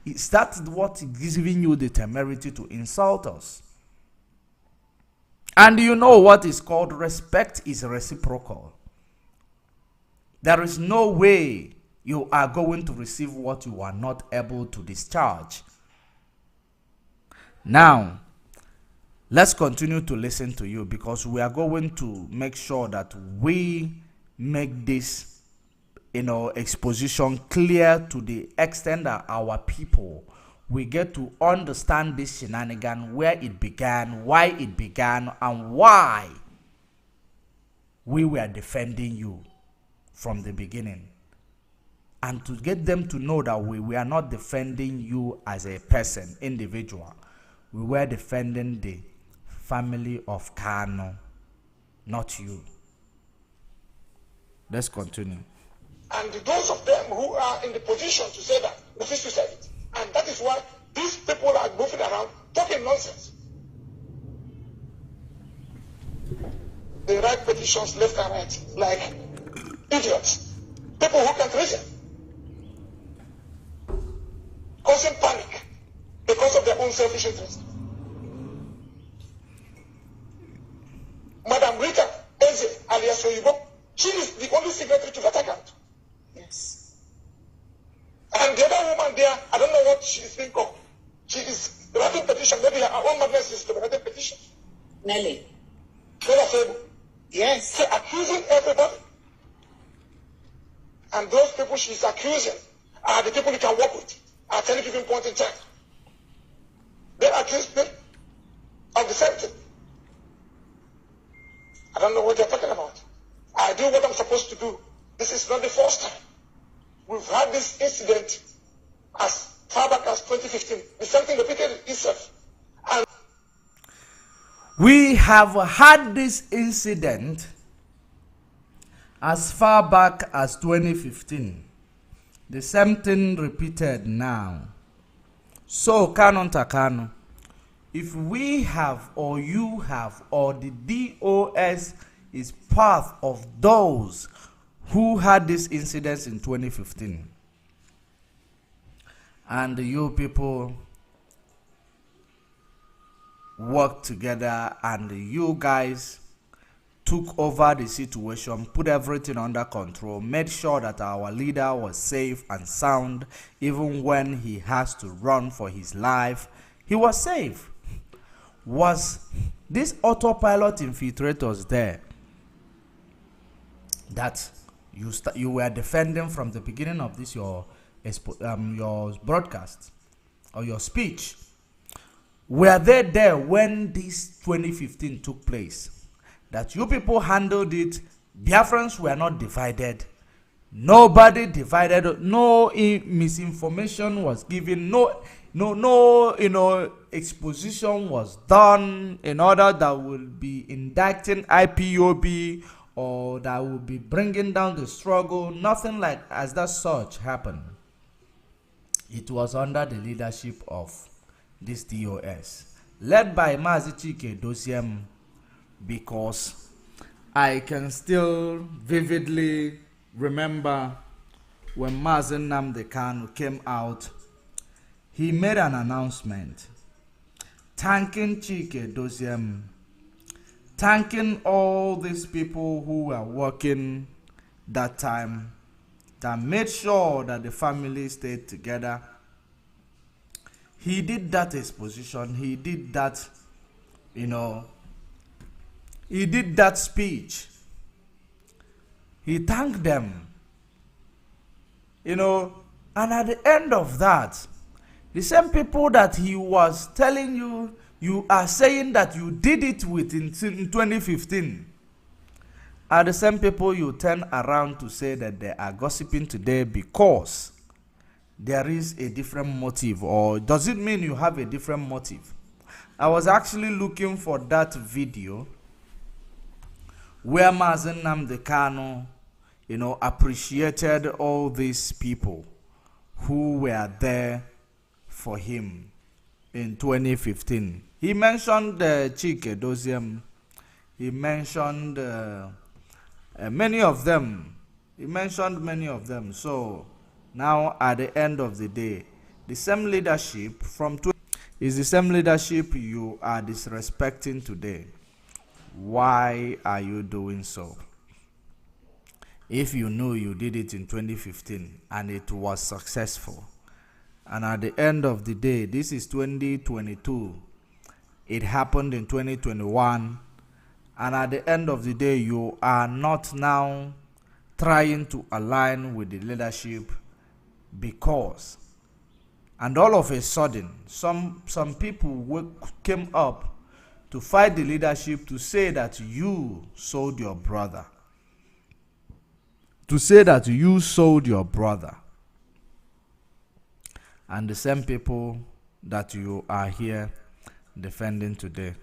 S1: Is that what is giving you the temerity to insult us? And you know what is called respect is reciprocal. There is no way you are going to receive what you are not able to discharge. Now, let's continue to listen to you, because we are going to make sure that we make this, exposition clear to the extent that our people, we get to understand this shenanigan, where it began, why it began, and why we were defending you from the beginning. And to get them to know that we are not defending you as a person, individual. We were defending the family of Kanu, not you. Let's continue.
S2: And those of them who are in the position to say that, refuse to say it. And that is why these people are moving around talking nonsense. They write petitions left and right like idiots. People who can't reason. Causing panic because of their own selfish interest. Madam Rita Eze alias Oyibo, she is the only signatory to that account.
S3: Yes.
S2: And the other woman there, I don't know what she is being called. She is writing petition. Maybe her own madness is to write petition.
S3: Nelly.
S2: Yes. She's accusing everybody. And those people she's accusing are the people you can work with at any given point in time. They accuse me of the same thing. I don't know what they're talking about. I do what I'm supposed to do. This is not the first time. We've had this incident as far back as 2015. The same thing repeated itself. And
S1: We have had this incident as far back as 2015. The same thing repeated now. So, kanunta kanu, if we have, or you have, or the DOS is part of those who had this incident in 2015, and you people worked together and you guys took over the situation, put everything under control, made sure that our leader was safe and sound. Even when he has to run for his life, he was safe. Was this autopilot infiltrators there that you were defending from the beginning of this your broadcast or your speech? Were they there when this 2015 took place? That you people handled it. Biafrans were not divided. Nobody divided. No misinformation was given. No, exposition was done in order that will be indicting IPOB or that will be bringing down the struggle. Nothing like as that such happened. It was under the leadership of this DOS, led by Mazi Chike Dosiem, because I can still vividly remember when Mazi Nnamdi Kanu came out. He made an announcement thanking Chike Dosiem, thanking all these people who were working that time, that made sure that the family stayed together. He did that exposition, he did that, he did that speech. He thanked them, and at the end of that, the same people that he was telling you are saying that you did it with in 2015, are the same people you turn around to say that they are gossiping today because there is a different motive. Or does it mean you have a different motive? I was actually looking for that video where Mazi Nnamdi Kanu, appreciated all these people who were there for him in 2015. He mentioned Chike Dosiem. He mentioned many of them. He mentioned many of them. So now, at the end of the day, the same leadership is the same leadership you are disrespecting today. Why are you doing so? If you knew you did it in 2015 and it was successful, and at the end of the day, this is 2022, it happened in 2021, and at the end of the day, you are not now trying to align with the leadership because, and all of a sudden, some people came up to fight the leadership to say that you sold your brother. To say that you sold your brother. And the same people that you are here defending today.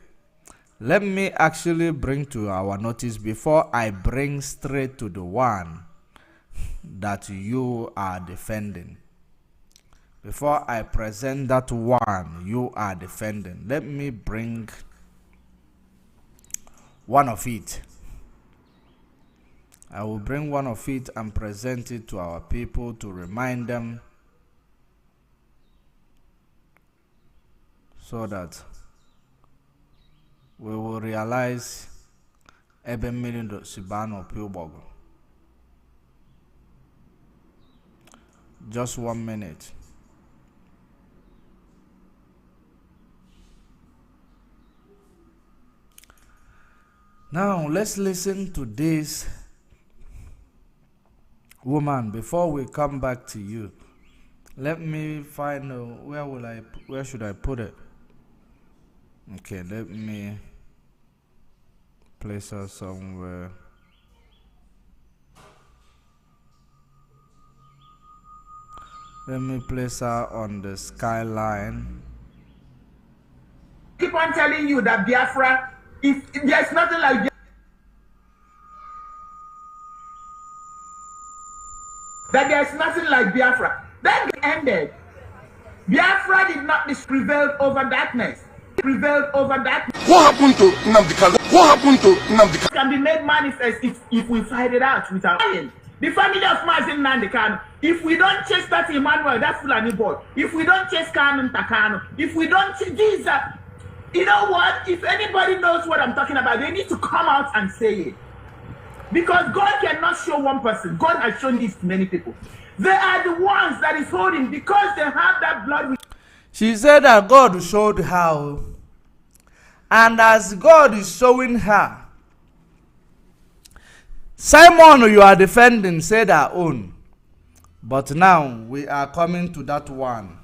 S1: Let me actually bring to our notice before I bring straight to the one that you are defending. Before I present that one you are defending, let me bring one of it. I will bring one of it and present it to our people to remind them so that we will realize Eben million Sibano Pilbogo. Just 1 minute. Now let's listen to this woman before we come back to you. Let me find where should I put it? Okay, let me place her somewhere. Let me place her on the skyline.
S4: Keep on telling you that Biafra If there's nothing like that, there's nothing like Biafra. Then it ended. Biafra did not prevail over darkness. Prevailed over darkness.
S2: What happened to Nnamdi Kanu? What happened to Nnamdi Kanu?
S4: Can be made manifest if we fight it out with our iron. The family of Mazin Nnamdi Kanu, if we don't chase that Emmanuel, that Fulani boy, if we don't chase kanunta, if we don't chase these, you know what? If anybody knows what I'm talking about, they need to come out and say it. Because God cannot show one person. God has shown this to many people. They are the ones that is holding because they have that blood.
S1: She said that God showed her. And as God is showing her, Simon, you are defending, said our own. But now we are coming to that one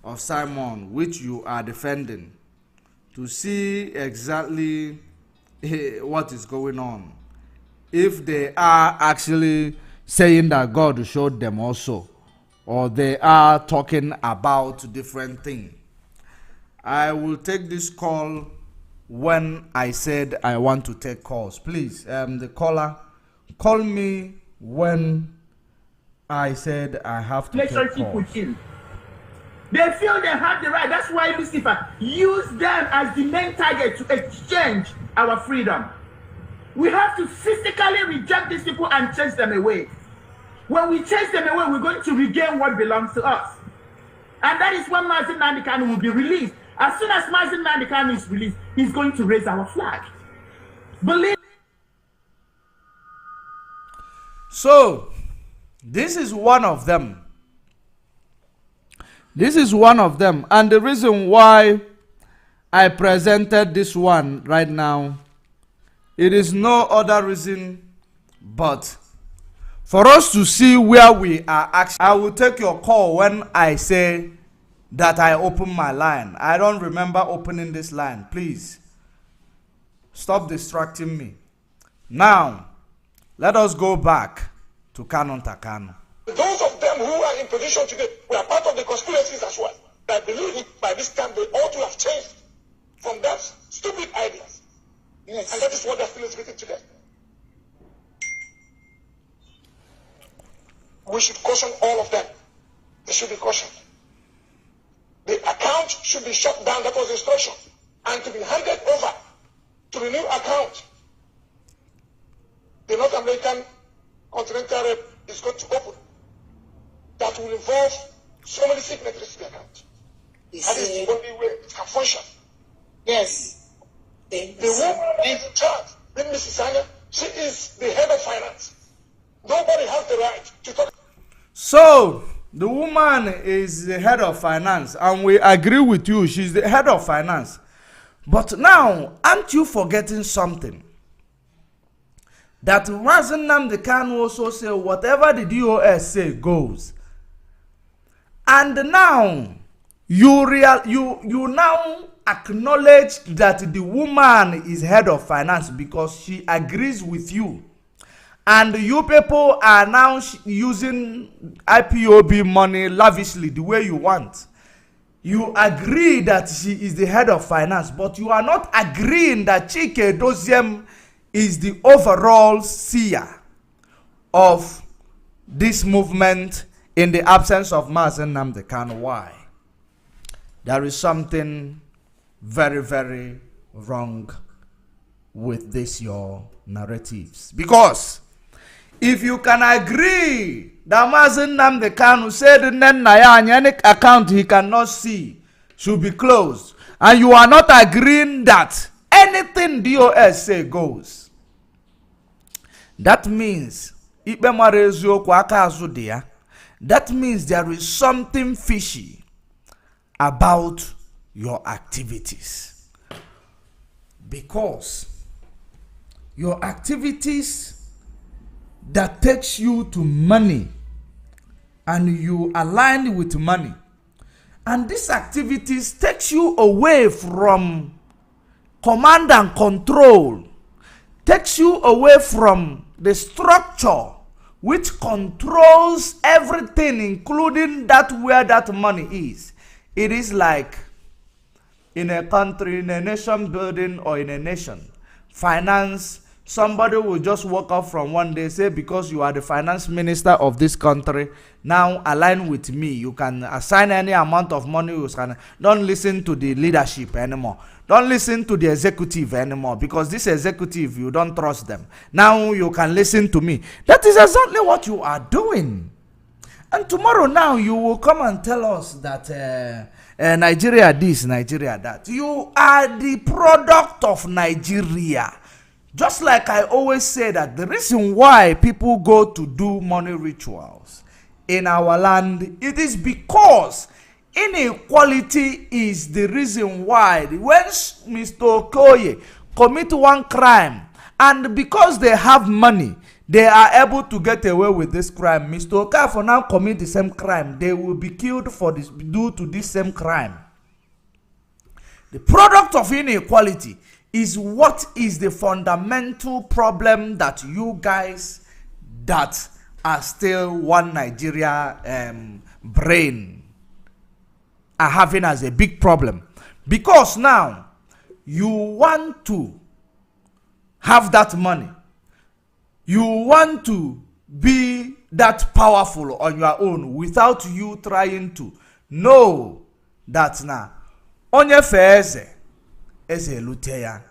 S1: of Simon, which you are defending, to see exactly what is going on. If they are actually saying that God showed them also, or they are talking about different things. I will take this call when I said I want to take calls. Please, the caller, call me when I said I have to take calls.
S4: With him. They feel they have the right. That's why Lucifer used them as the main target to exchange our freedom. We have to physically reject these people and chase them away. When we chase them away, we're going to regain what belongs to us. And that is when Mazin Nnamdi Kanu will be released. As soon as Mazin Nnamdi Kanu is released, he's going to raise our flag. Believe.
S1: So, this is one of them. This is one of them. And the reason why I presented this one right now, it is no other reason but for us to see where we are actually. I will take your call when I say that I open my line. I don't remember opening this line. Please stop distracting me. Now, let us go back to kanunta.
S2: Those of them who are in position today were part of the conspiracies as well. I believe by this time they ought to have changed from that stupid ideas.
S3: Yes.
S2: And that is what they're still exhibiting today. We should caution all of them. They should be cautioned. The account should be shut down. That was the instruction. And to be handed over to the new account. The North American Continental Rep is going to open. That will involve so many signatories to the account. That is the only way it can function.
S3: Yes.
S2: The woman is in charge. Then Mrs. Sanya, she is the head of finance. Nobody has the right to talk.
S1: So, the woman is the head of finance, and we agree with you, she's the head of finance. But now, aren't you forgetting something? That Mazin Nnamdi Kanu also say whatever the DOS say goes. And now, you now acknowledge that the woman is head of finance because she agrees with you. And you people are now using IPOB money lavishly the way you want. You agree that she is the head of finance, but you are not agreeing that Chike Doziem is the overall seer of this movement in the absence of Mazin Nnamdi Kanu. Why? There is something very, very wrong with this your narratives. Because if you can agree that Mazin Nnamdi Kanu said any account he cannot see should be closed, and you are not agreeing that anything DOS say goes, that means that means there is something fishy about your activities, because your activities that takes you to money and you align with money, and these activities takes you away from command and control, takes you away from the structure which controls everything, including that where that money is. It is like in a country, in a nation building, or in a nation, finance, somebody will just walk up from one day, say, because you are the finance minister of this country, now align with me. You can assign any amount of money. You can. Don't listen to the leadership anymore. Don't listen to the executive anymore, because this executive, you don't trust them. Now you can listen to me. That is exactly what you are doing. And tomorrow now you will come and tell us that Nigeria this, Nigeria that. You are the product of Nigeria. Just like I always say that the reason why people go to do money rituals in our land, it is because inequality is the reason why. When Mr. Okoye commit one crime, and because they have money, they are able to get away with this crime. Mr. Okafor now commit the same crime. They will be killed for this, due to this same crime. The product of inequality is what is the fundamental problem that you guys that are still one Nigeria brain are having as a big problem. Because now you want to have that money. You want to be that powerful on your own without you trying to know that now onye feze eze luteya.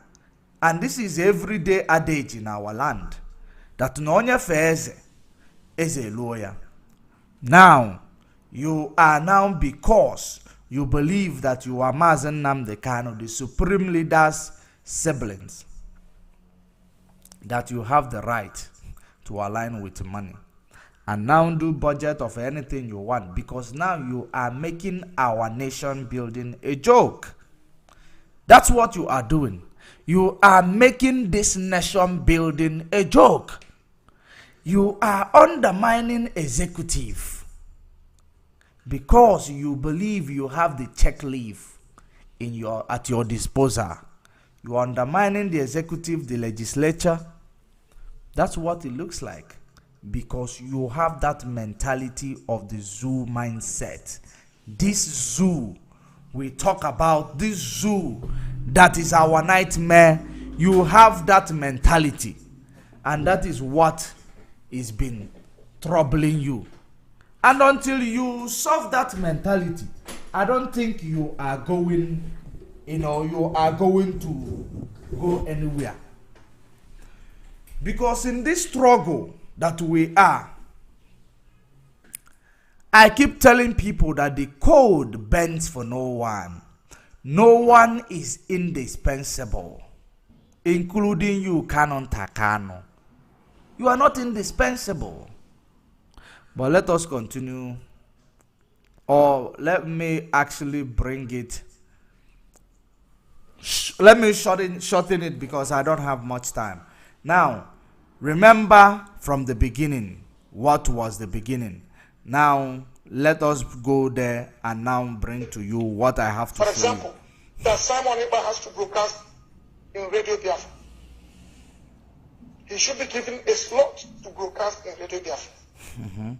S1: And this is everyday adage in our land, that no onye feze eze loya. Now you are now, because you believe that you are Mazen Nnamdi Kanu, the supreme leader's siblings, that you have the right to align with money and now do budget of anything you want, because now you are making our nation building a joke. That's what you are doing. You are making this nation building a joke. You are undermining executive because you believe you have the check leaf at your disposal. You are undermining the executive, the legislature. That's what it looks like, because you have that mentality of the zoo mindset. This zoo, we talk about this zoo that is our nightmare. You have that mentality, and that is what is been troubling you. And until you solve that mentality, I don't think you are going, you are going to go anywhere. Because in this struggle that we are, I keep telling people that the code bends for no one. No one is indispensable, including you, kanunta kanu. You are not indispensable. But let us continue, or let me actually bring it. Let me shorten it because I don't have much time. Now, remember from the beginning, what was the beginning? Now, let us go there and now bring to you what I have to
S2: For
S1: show
S2: example, that Simon Ekpa has to broadcast in Radio Biafra. He should be given a slot to broadcast in Radio Biafra.
S1: Mm-hmm.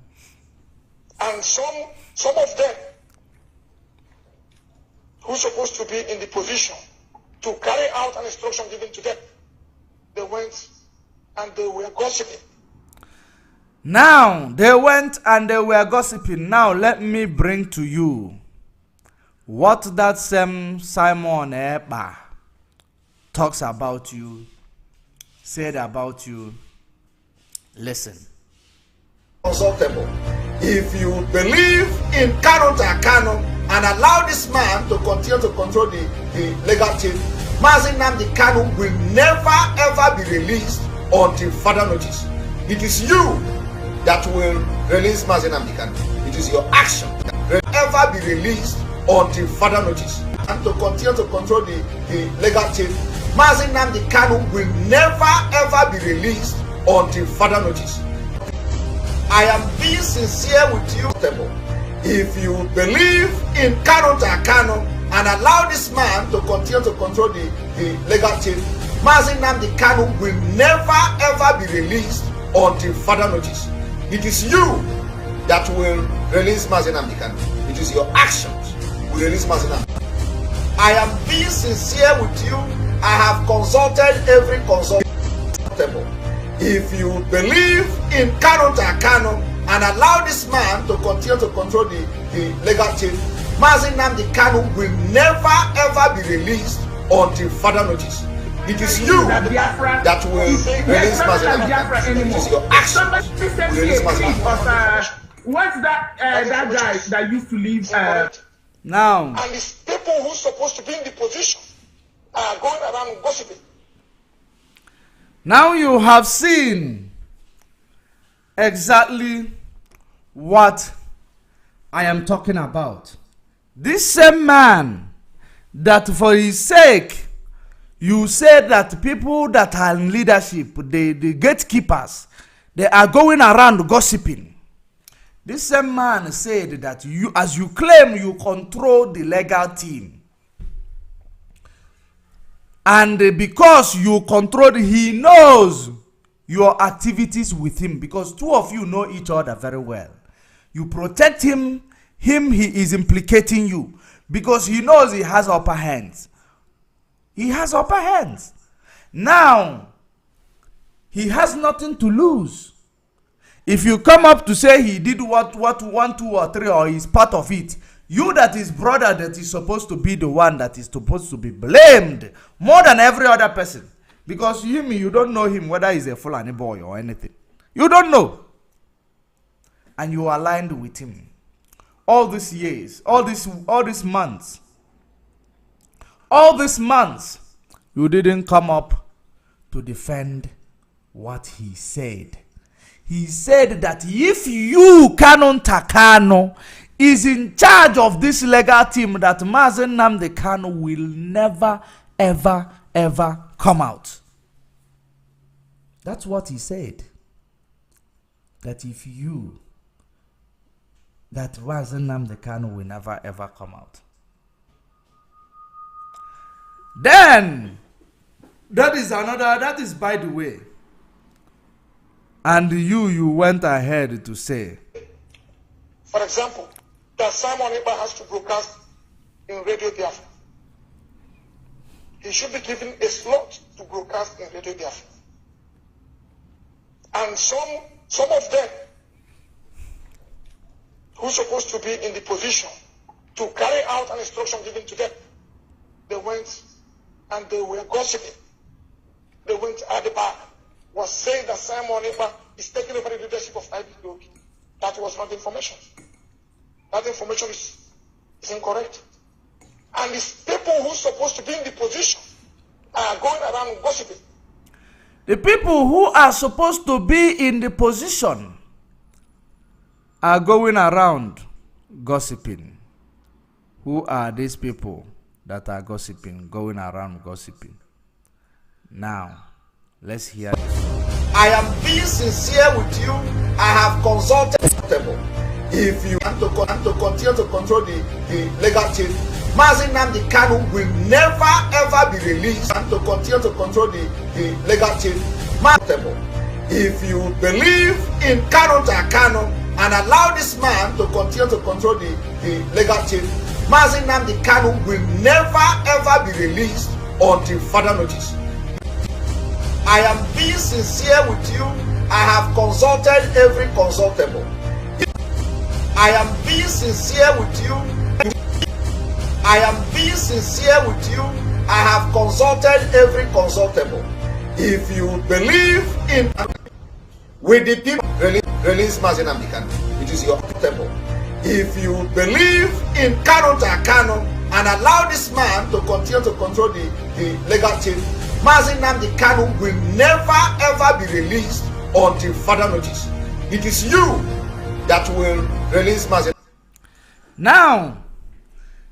S2: And some of them who's supposed to be in the position to carry out an instruction given to them, they went and they were gossiping.
S1: Now, they went and they were gossiping. Now, let me bring to you what that same Simon Ekpa talks about you, said about you. Listen.
S2: Consultable. If you believe in kanunta kanu and allow this man to continue to control the legal team, Mazi Nnamdi Kanu will never ever be released until further notice. It is you that will release Mazi Nnamdi Kanu. It is your action that will ever be released until further notice. And to continue to control the legal team, Mazi Nnamdi Kanu will never ever be released until further notice. I am being sincere with you. If you believe in kanunta kanu and allow this man to continue to control the legal team, Mazi Nnamdi Kanu will never ever be released until further notice. It is you that will release Mazi Nnamdi Kanu. It is your actions will release Mazi Nnamdi. I am being sincere with you I have consulted every consultable. If you believe in kanunta, kanu, and allow this man to continue to control the legal chain, Mazi Nnamdi Kanu will never ever be released until further notice. It is you that will release Mazi Nnamdi Kanu. It is your action will release Mazi Nnamdi Kanu.
S4: What's that that guy that used to leave?
S1: Now,
S2: And these people who are supposed to be in the position are going around gossiping.
S1: now you have seen exactly what I am talking about. This same man that for his sake you said that people that are in leadership, the gatekeepers, they are going around gossiping. This same man said that you, as you claim you control the legal team, and because you control, he knows your activities with him, because two of you know each other very well. You protect him, he is implicating you because he knows he has upper hands. He has upper hands. Now, he has nothing to lose. If you come up to say he did what 1, 2, or 3, or he's part of it, you that is brother that is supposed to be the one that is supposed to be blamed more than every other person. Because you don't know him whether he's a Fulani boy or anything. You don't know. And you are aligned with him. All these years, all these months, you didn't come up to defend what he said. He said that if you, kanunta, kanu, is in charge of this legal team, that Mazi Nnamdi Kanu will never, ever, ever come out. That's what he said. That if you, that Mazi Nnamdi Kanu will never, ever come out. Then, that is by the way. And you went ahead to say,
S2: For example, that Simon Ekpa has to broadcast in Radio Biafra. He should be given a slot to broadcast in Radio Biafra. And some of them who are supposed to be in the position to carry out an instruction given to them, they went and they were gossiping. They went at the back, was saying that Simon Ekpa is taking over the leadership of IPOB. That was not information. That information is incorrect. And these people who are supposed to be in the position are going around gossiping.
S1: the people who are supposed to be in the position are going around gossiping. Who are these people that are gossiping, going around gossiping? Now, let's hear this.
S2: I am being sincere with you. I have consulted. If you want to continue to control the legal chain, Mazi Nnamdi Kanu will never ever be released. And to continue to control the legal chain, if you believe in kanunta, kanu, and allow this man to continue to control the legal chain, Mazi Nnamdi Kanu will never ever be released until further notice. I am being sincere with you. I have consulted every consultable. I am being sincere with you. I am being sincere with you. I have consulted every consultable. If you believe in with the people, release Mazi Nnamdi Kanu. It is your temple. If you believe in kanunta, kanu, and allow this man to continue to control the legal chain, Mazi Nnamdi Kanu will never ever be released until further notice. It is you that will release Mazi.
S1: Now,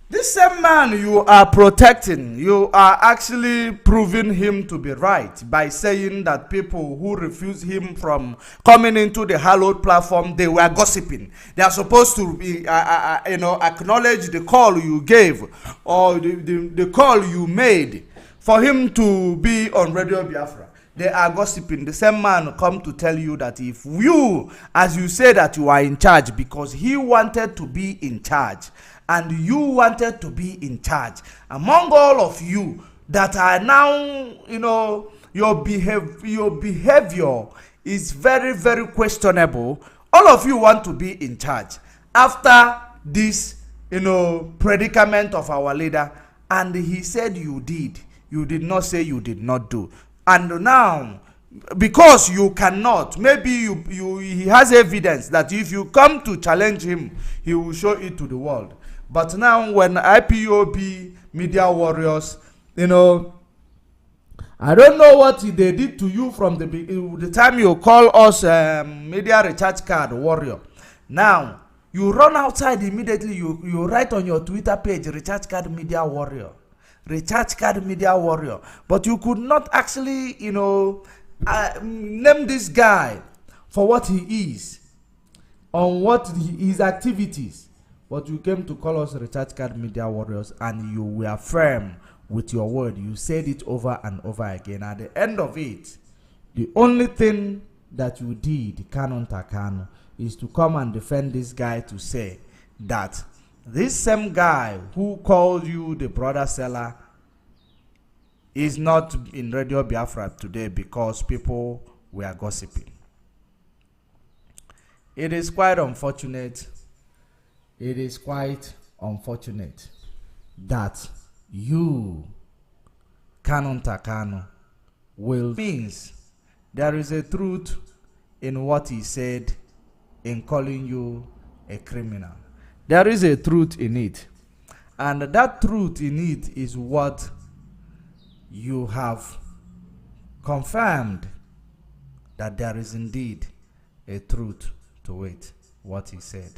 S1: this same man you are protecting, you are actually proving him to be right by saying that people who refuse him from coming into the hallowed platform, they were gossiping. They are supposed to be, acknowledge the call you gave or the call you made for him to be on Radio Biafra. They are gossiping. The same man come to tell you that if you, as you say that you are in charge, because he wanted to be in charge and you wanted to be in charge, among all of you, that are now, your behavior is very, very questionable. All of you want to be in charge after this, predicament of our leader, and he said you did not say you did not do. And now, because you cannot, maybe he has evidence that if you come to challenge him, he will show it to the world. But now, when IPOB media warriors, I don't know what they did to you from the time you call us media recharge card warrior. Now you run outside immediately, you write on your Twitter page, recharge card media warrior, recharge card media warrior. But you could not actually, name this guy for what he is, on what his activities. But you came to call us recharge card media warriors, and you were firm with your word. You said it over and over again. At the end of it, the only thing that you did, kanunta kanu, is to come and defend this guy, to say that this same guy who called you the brother seller is not in Radio Biafra today because people were gossiping. It is quite unfortunate. It is quite unfortunate that you, kanunta kanu, means there is a truth in what he said in calling you a criminal. There is a truth in it, and that truth in it is what you have confirmed, that there is indeed a truth to it, what he said.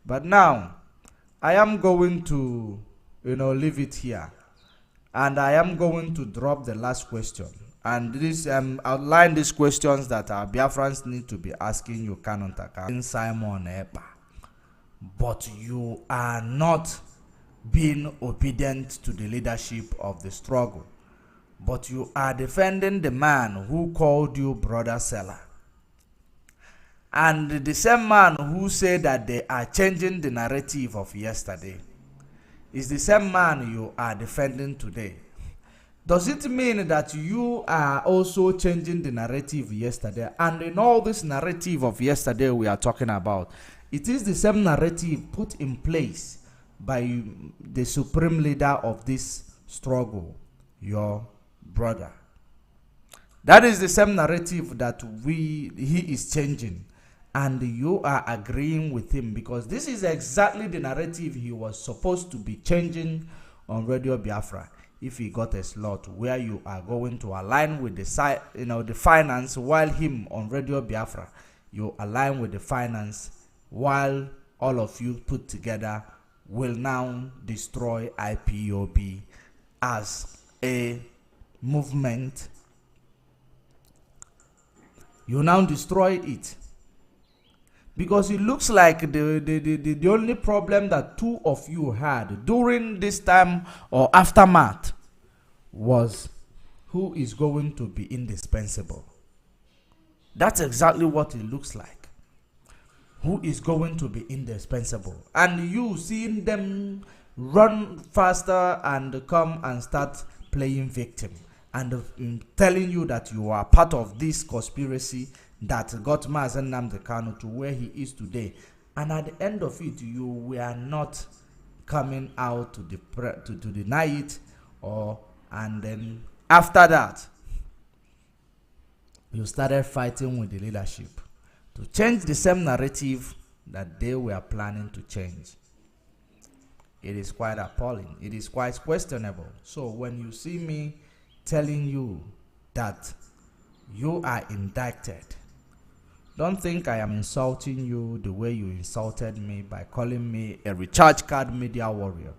S1: But now I am going to leave it here, and I am going to drop the last question, and this outline these questions that our Biafrans need to be asking you, kanunta kanu. Simon Epa, but you are not being obedient to the leadership of the struggle, but you are defending the man who called you brother seller, and the same man who said that they are changing the narrative of yesterday is the same man you are defending today. Does it mean that you are also changing the narrative yesterday? And in all this narrative of yesterday we are talking about, it is the same narrative put in place by the supreme leader of this struggle, your brother. That is the same narrative that he is changing, and you are agreeing with him, because this is exactly the narrative he was supposed to be changing on Radio Biafra if he got a slot, where you are going to align with the finance, while him on Radio Biafra you align with the finance, while all of you put together will now destroy IPOB as a movement. You now destroy it, because it looks like the only problem that two of you had during this time or aftermath was who is going to be indispensable. That's exactly what it looks like. Who is going to be indispensable? And you seeing them run faster and come and start playing victim, and telling you that you are part of this conspiracy that got Mazen Nnamdi Kanu to where he is today. And at the end of it, you were not coming out to deny it, and then after that you started fighting with the leadership to change the same narrative that they were planning to change. It is quite appalling. It is quite questionable. So when you see me telling you that you are indicted, don't think I am insulting you the way you insulted me by calling me a recharge card media warrior.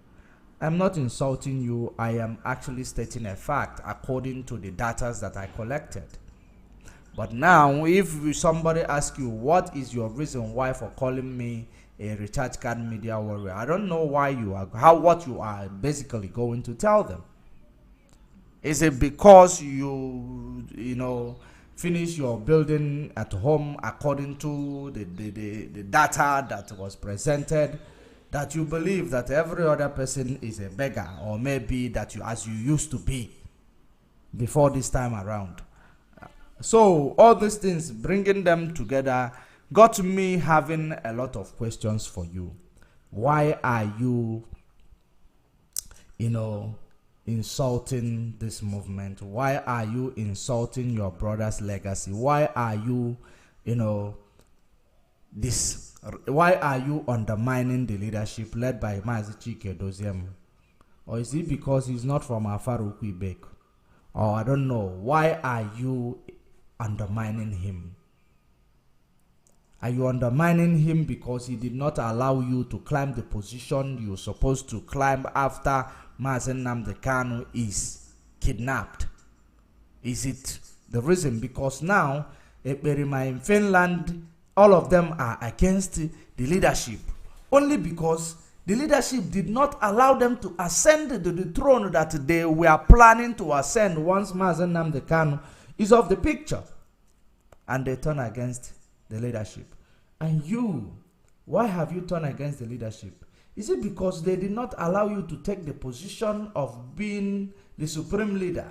S1: I'm not insulting you. I am actually stating a fact according to the data that I collected. But now, if somebody asks you, what is your reason why for calling me a recharge card media warrior, I don't know why what you are basically going to tell them. Is it because you finish your building at home according to the data that was presented, that you believe that every other person is a beggar, or maybe that you, as you used to be, before this time around. So all these things, bringing them together, got me having a lot of questions for you. Why are you, insulting this movement? Why are you insulting your brother's legacy? Why are you, why are you undermining the leadership led by Mazi Chike Doziem? Or is it because he's not from Afaru Quebec? Or I don't know. Why are you undermining him? Are you undermining him because he did not allow you to climb the position you're supposed to climb after Mazen Nnamdi Kanu is kidnapped? Is it the reason? Because now, Ekperima in Finland, all of them are against the leadership. Only because the leadership did not allow them to ascend to the throne that they were planning to ascend once Mazen Nnamdi Kanu is off the picture. And they turn against the leadership. And you, why have you turned against the leadership? Is it because they did not allow you to take the position of being the supreme leader,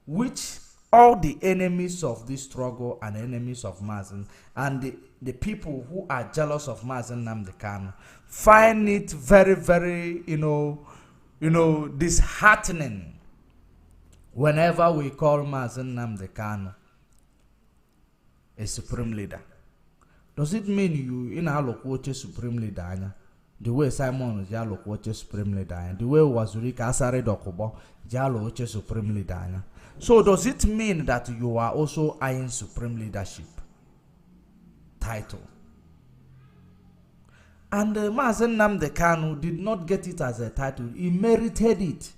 S1: which all the enemies of this struggle and enemies of Mazen and the people who are jealous of Mazen Nnamdi Kanu find it very, very, disheartening whenever we call Mazen Nnamdi Kanu a supreme leader? Does it mean you in a loquoche supreme leader? The way Simon was Jalo Quoche supreme leader, the way Wazurika Asare Dokobo Jalo Oche supreme leader. So does it mean that you are also eyeing supreme leadership title? And Mazen Nnamdi Kanu did not get it as a title. He merited it.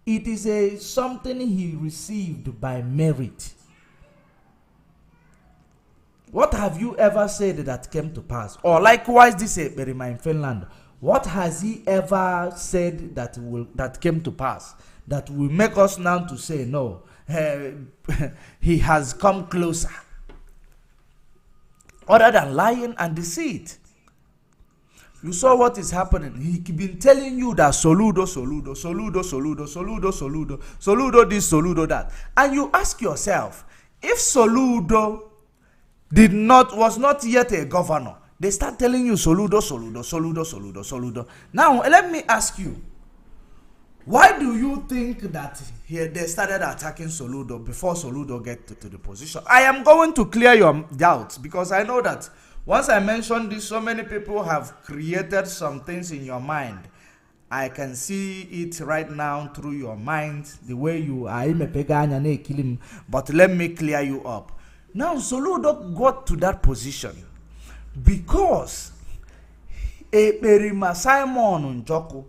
S1: It is something he received by merit. What have you ever said that came to pass? Or likewise, this Ekperima in Finland, what has he ever said that came to pass that will make us now to say no? He has come closer. Other than lying and deceit. You saw what is happening. He been telling you that Soludo, Soludo, Soludo, Soludo, Soludo, Soludo, Soludo this, Soludo that. And you ask yourself, if Soludo was not yet a governor, they start telling you Soludo, Soludo, Soludo, Soludo, Soludo. Now, let me ask you, why do you think that they started attacking Soludo before Soludo get to the position? I am going to clear your doubts because I know that once I mention this, so many people have created some things in your mind. I can see it right now through your mind, the way you are. But let me clear you up. Now, Soludo got to that position because Ekperima Simon Njoku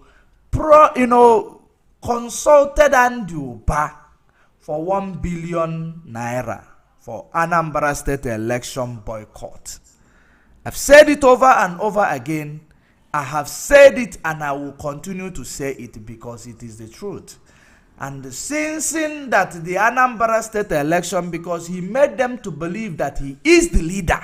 S1: consulted Andrew Ba for 1 billion naira for Anambra State election boycott. I've said it over and over again. I have said it and I will continue to say it because it is the truth. And since that the Anambra State election, because he made them to believe that he is the leader,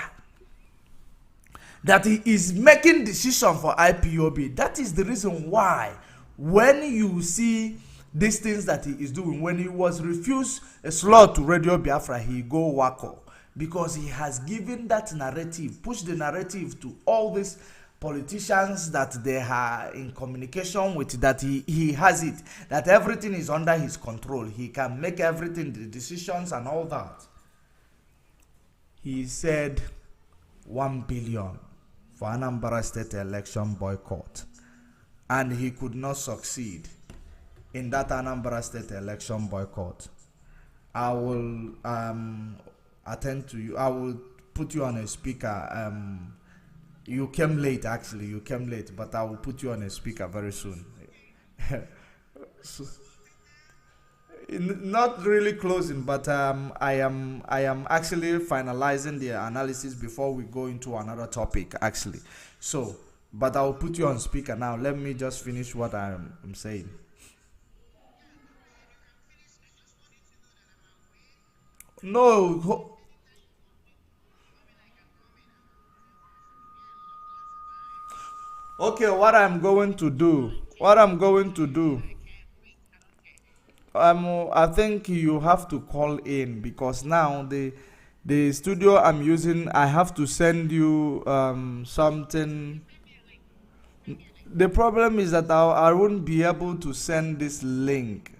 S1: that he is making decision for IPOB. That is the reason why when you see these things that he is doing, when he was refused a slot to Radio Biafra, he go wacko. Because he has given that narrative, pushed the narrative to all these politicians that they are in communication with, that he has it, that everything is under his control. He can make everything, the decisions and all that. He said 1 billion for Anambra State election boycott. And he could not succeed in that Anambra State election boycott. I will attend to you. I will put you on a speaker. You came late, actually. You came late, but I will put you on a speaker very soon. So, not really closing, but I am actually finalizing the analysis before we go into another topic, actually. So, but I will put you on speaker now. Let me just finish what I'm saying. No. Okay, what I'm going to do. I think you have to call in, because now the studio I'm using, I have to send you something. The problem is that I won't be able to send this link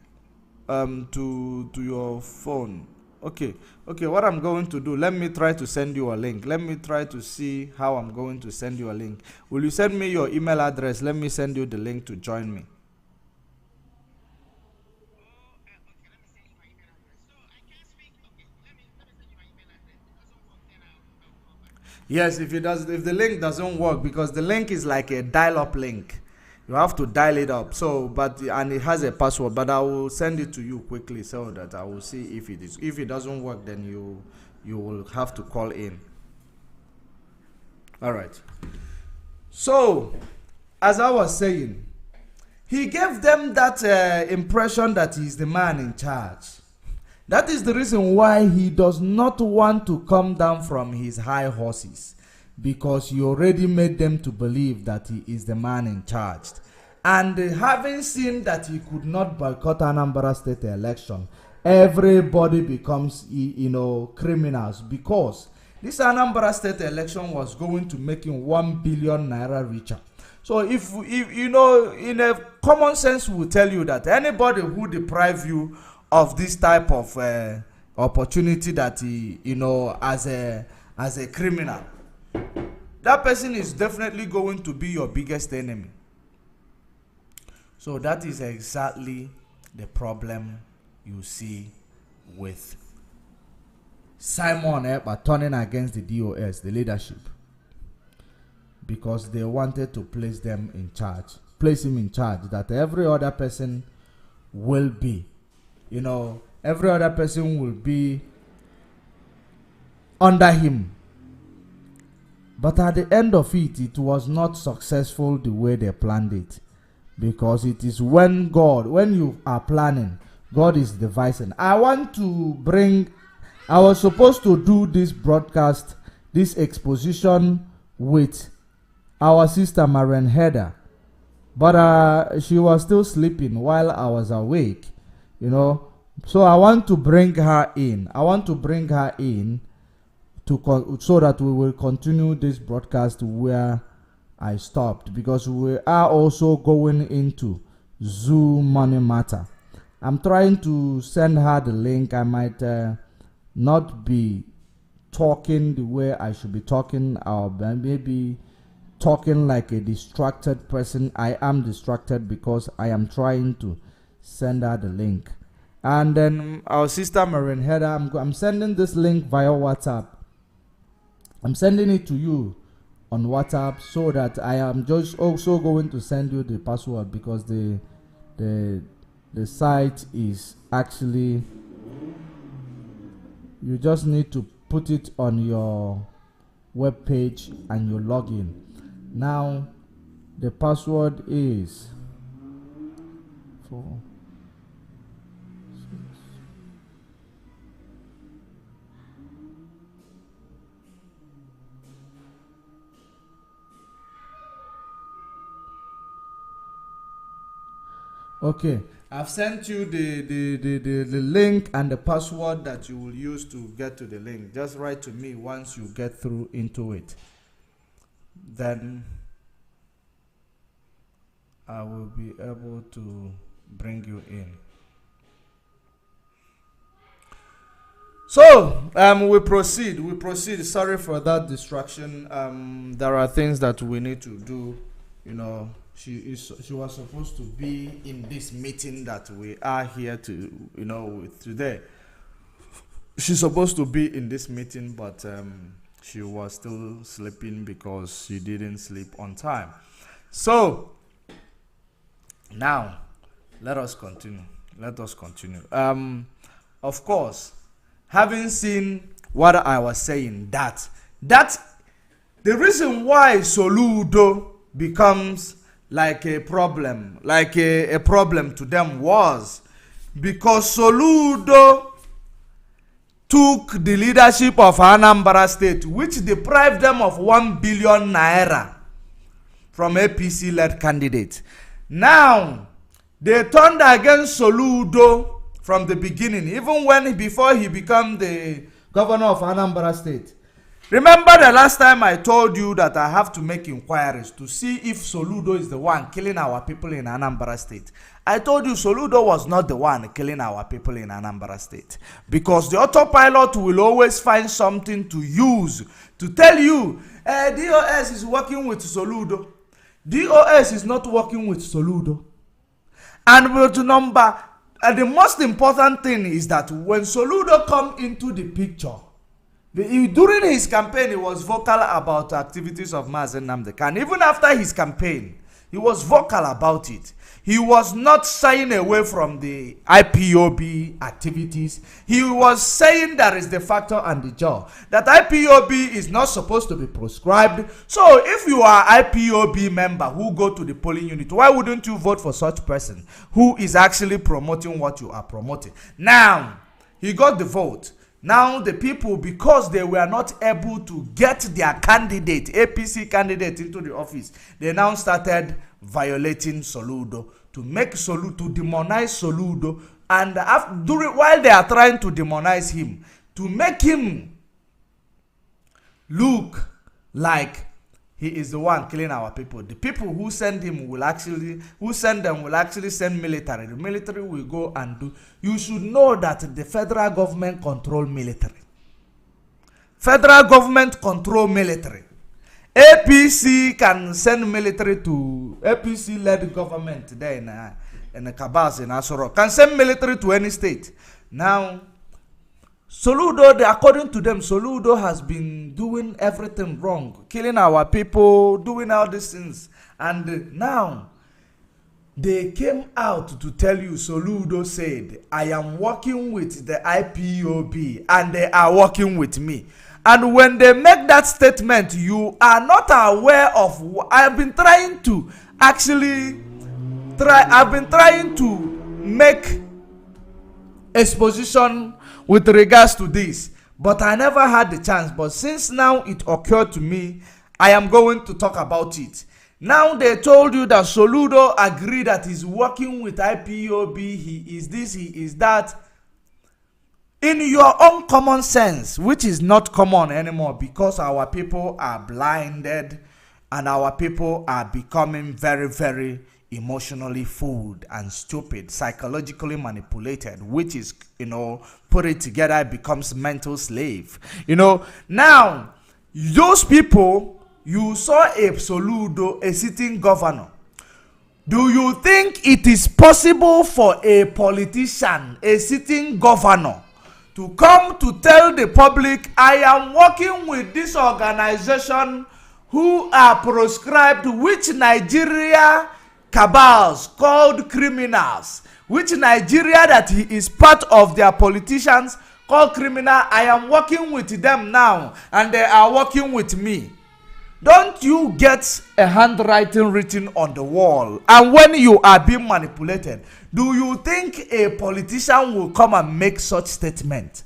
S1: to your phone. Okay, what I'm going to do, let me try to send you a link. Let me try to see how I'm going to send you a link. Will you send me your email address? Let me send you the link to join me. Yes, if the link doesn't work, because the link is like a dial-up link, you have to dial it up. So, and it has a password, but I will send it to you quickly so that I will see if it is. If it doesn't work, then you will have to call in. All right. So, as I was saying, he gave them that impression that he's the man in charge. That is the reason why he does not want to come down from his high horses, because he already made them to believe that he is the man in charge. And having seen that he could not boycott Anambra State election, everybody becomes, criminals, because this Anambra State election was going to make him 1 billion naira richer. So if in a common sense, will tell you that anybody who deprive you of this type of opportunity, that he, as a criminal, that person is definitely going to be your biggest enemy. So that is exactly the problem you see with Simon Ekpa turning against the DOS, the leadership, because they wanted to place him in charge, that every other person will be, every other person will be under him. But at the end of it, it was not successful the way they planned it. Because it is when you are planning, God is devising. I was supposed to do this broadcast, this exposition with our sister Marian Heather. But she was still sleeping while I was awake, So I want to bring her in. So that we will continue this broadcast where I stopped, because we are also going into Zoo Money Matter. I'm trying to send her the link. I might not be talking the way I should be talking, or maybe talking like a distracted person. I am distracted because I am trying to send her the link. And then our sister Marian Heather, I'm sending this link via WhatsApp. I'm sending it to you on WhatsApp, so that I am just also going to send you the password, because the site is actually, you just need to put it on your web page and you log in. Now the password is 4. Okay, I've sent you the link and the password that you will use to get to the link. Just write to me once you get through into it. Then I will be able to bring you in. So we proceed. Sorry for that distraction. There are things that we need to do. She was supposed to be in this meeting that we are here to with today. She's supposed to be in this meeting, but she was still sleeping because she didn't sleep on time. So now let us continue. Of course, having seen what I was saying, that the reason why Soludo becomes like a problem, to them, was because Soludo took the leadership of Anambra State, which deprived them of 1 billion naira from APC-led candidates. Now, they turned against Soludo from the beginning, even before he became the governor of Anambra State. Remember the last time I told you that I have to make inquiries to see if Soludo is the one killing our people in Anambra State. I told you Soludo was not the one killing our people in Anambra State, because the autopilot will always find something to use to tell you, DOS is working with Soludo. DOS is not working with Soludo. And the most important thing is that when Soludo come into the picture, during his campaign, he was vocal about activities of Mazen Nnamdi Kanu. Even after his campaign, he was vocal about it. He was not shying away from the IPOB activities. He was saying there is the factor and the jaw, that IPOB is not supposed to be proscribed. So if you are IPOB member who go to the polling unit, why wouldn't you vote for such person who is actually promoting what you are promoting? Now, he got the vote. Now the people, because they were not able to get their candidate, APC candidate, into the office, they now started violating Soludo to make Soludo, to demonize Soludo, and while they are trying to demonize him, to make him look like he is the one killing our people. The people who send him will actually, send military. The military will go and do. You should know that the federal government control military. Federal government control military. APC can send military to APC-led government there in the Kabas in Asoro. Can send military to any state. Now, Soludo, according to them, Soludo has been doing everything wrong, killing our people, doing all these things. And now, they came out to tell you, Soludo said, I am working with the IPOB and they are working with me. And when they make that statement, you are not aware of, I've been trying to make exposition with regards to this, but I never had the chance. But since now it occurred to me, I am going to talk about it. Now they told you that Soludo agreed that he's working with IPOB, he is this, he is that. In your own common sense, which is not common anymore because our people are blinded and our people are becoming very, very emotionally fooled and stupid, psychologically manipulated, which is, put it together, it becomes mental slave. Now, those people, you saw a Soludo, a sitting governor. Do you think it is possible for a politician, a sitting governor, to come to tell the public, I am working with this organization who are proscribed, which Nigeria cabals called criminals, which Nigeria that he is part of their politicians called criminal, I am working with them now and they are working with me? Don't you get a handwriting written on the wall? And when you are being manipulated, do you think a politician will come and make such statement?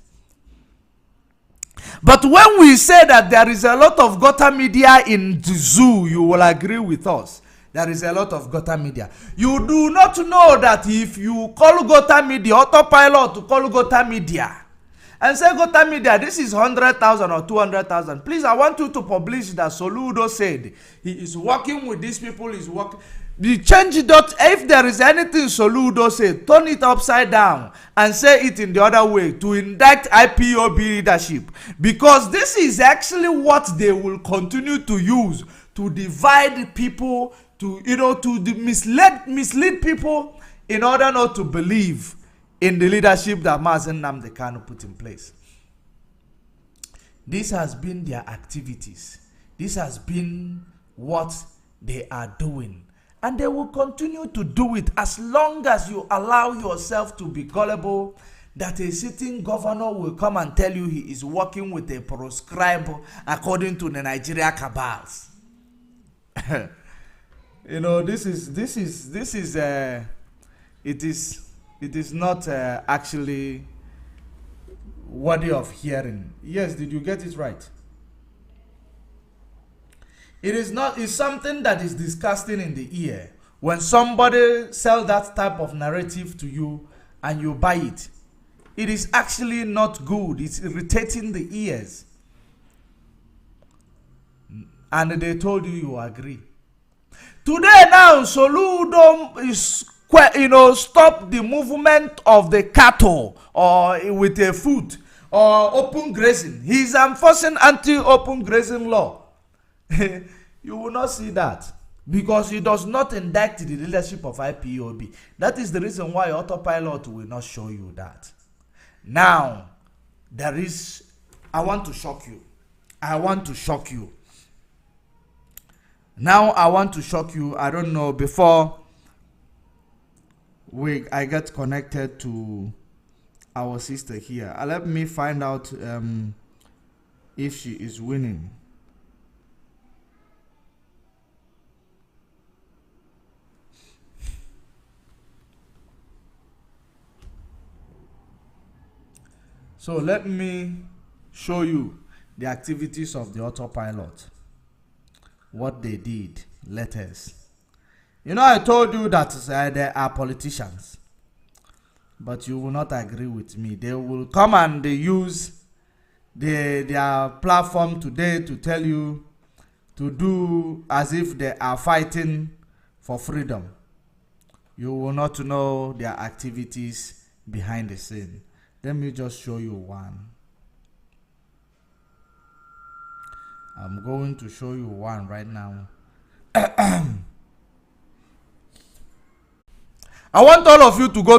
S1: But when we say that there is a lot of gutter media in the zoo, you will agree with us. There is a lot of gutter media. You do not know that if you call gutter media, autopilot to call gutter media, and say gutter media, this is 100,000 or 200,000. Please, I want you to publish that Soludo said he is working with these people. Is working. The change dot. If there is anything Soludo said, turn it upside down and say it in the other way to indict IPOB leadership, because this is actually what they will continue to use to divide people, to mislead people in order not to believe in the leadership that Mazen Nnamdi Kanu put in place. This has been their activities. This has been what they are doing. And they will continue to do it as long as you allow yourself to be gullible that a sitting governor will come and tell you he is working with a proscribed according to the Nigeria cabals. It is not actually worthy of hearing. Yes, did you get it right? It's something that is disgusting in the ear when somebody sells that type of narrative to you and you buy it, it is actually not good. It's irritating the ears. And they told you agree. Today now, Soludo is, stop the movement of the cattle or with a foot or open grazing. He's enforcing anti-open grazing law. You will not see that because he does not indict the leadership of IPOB. That is the reason why autopilot will not show you that. Now, I want to shock you. I want to shock you. Now I want to shock you. I don't know, before I get connected to our sister here. Let me find out if she is winning. So let me show you the activities of the autopilot. What they did, letters. I told you that there are politicians, but you will not agree with me. They will come and they use their platform today to tell you to do as if they are fighting for freedom. You will not know their activities behind the scene. Let me just show you one. I'm going to show you one right now. I want all of you to go to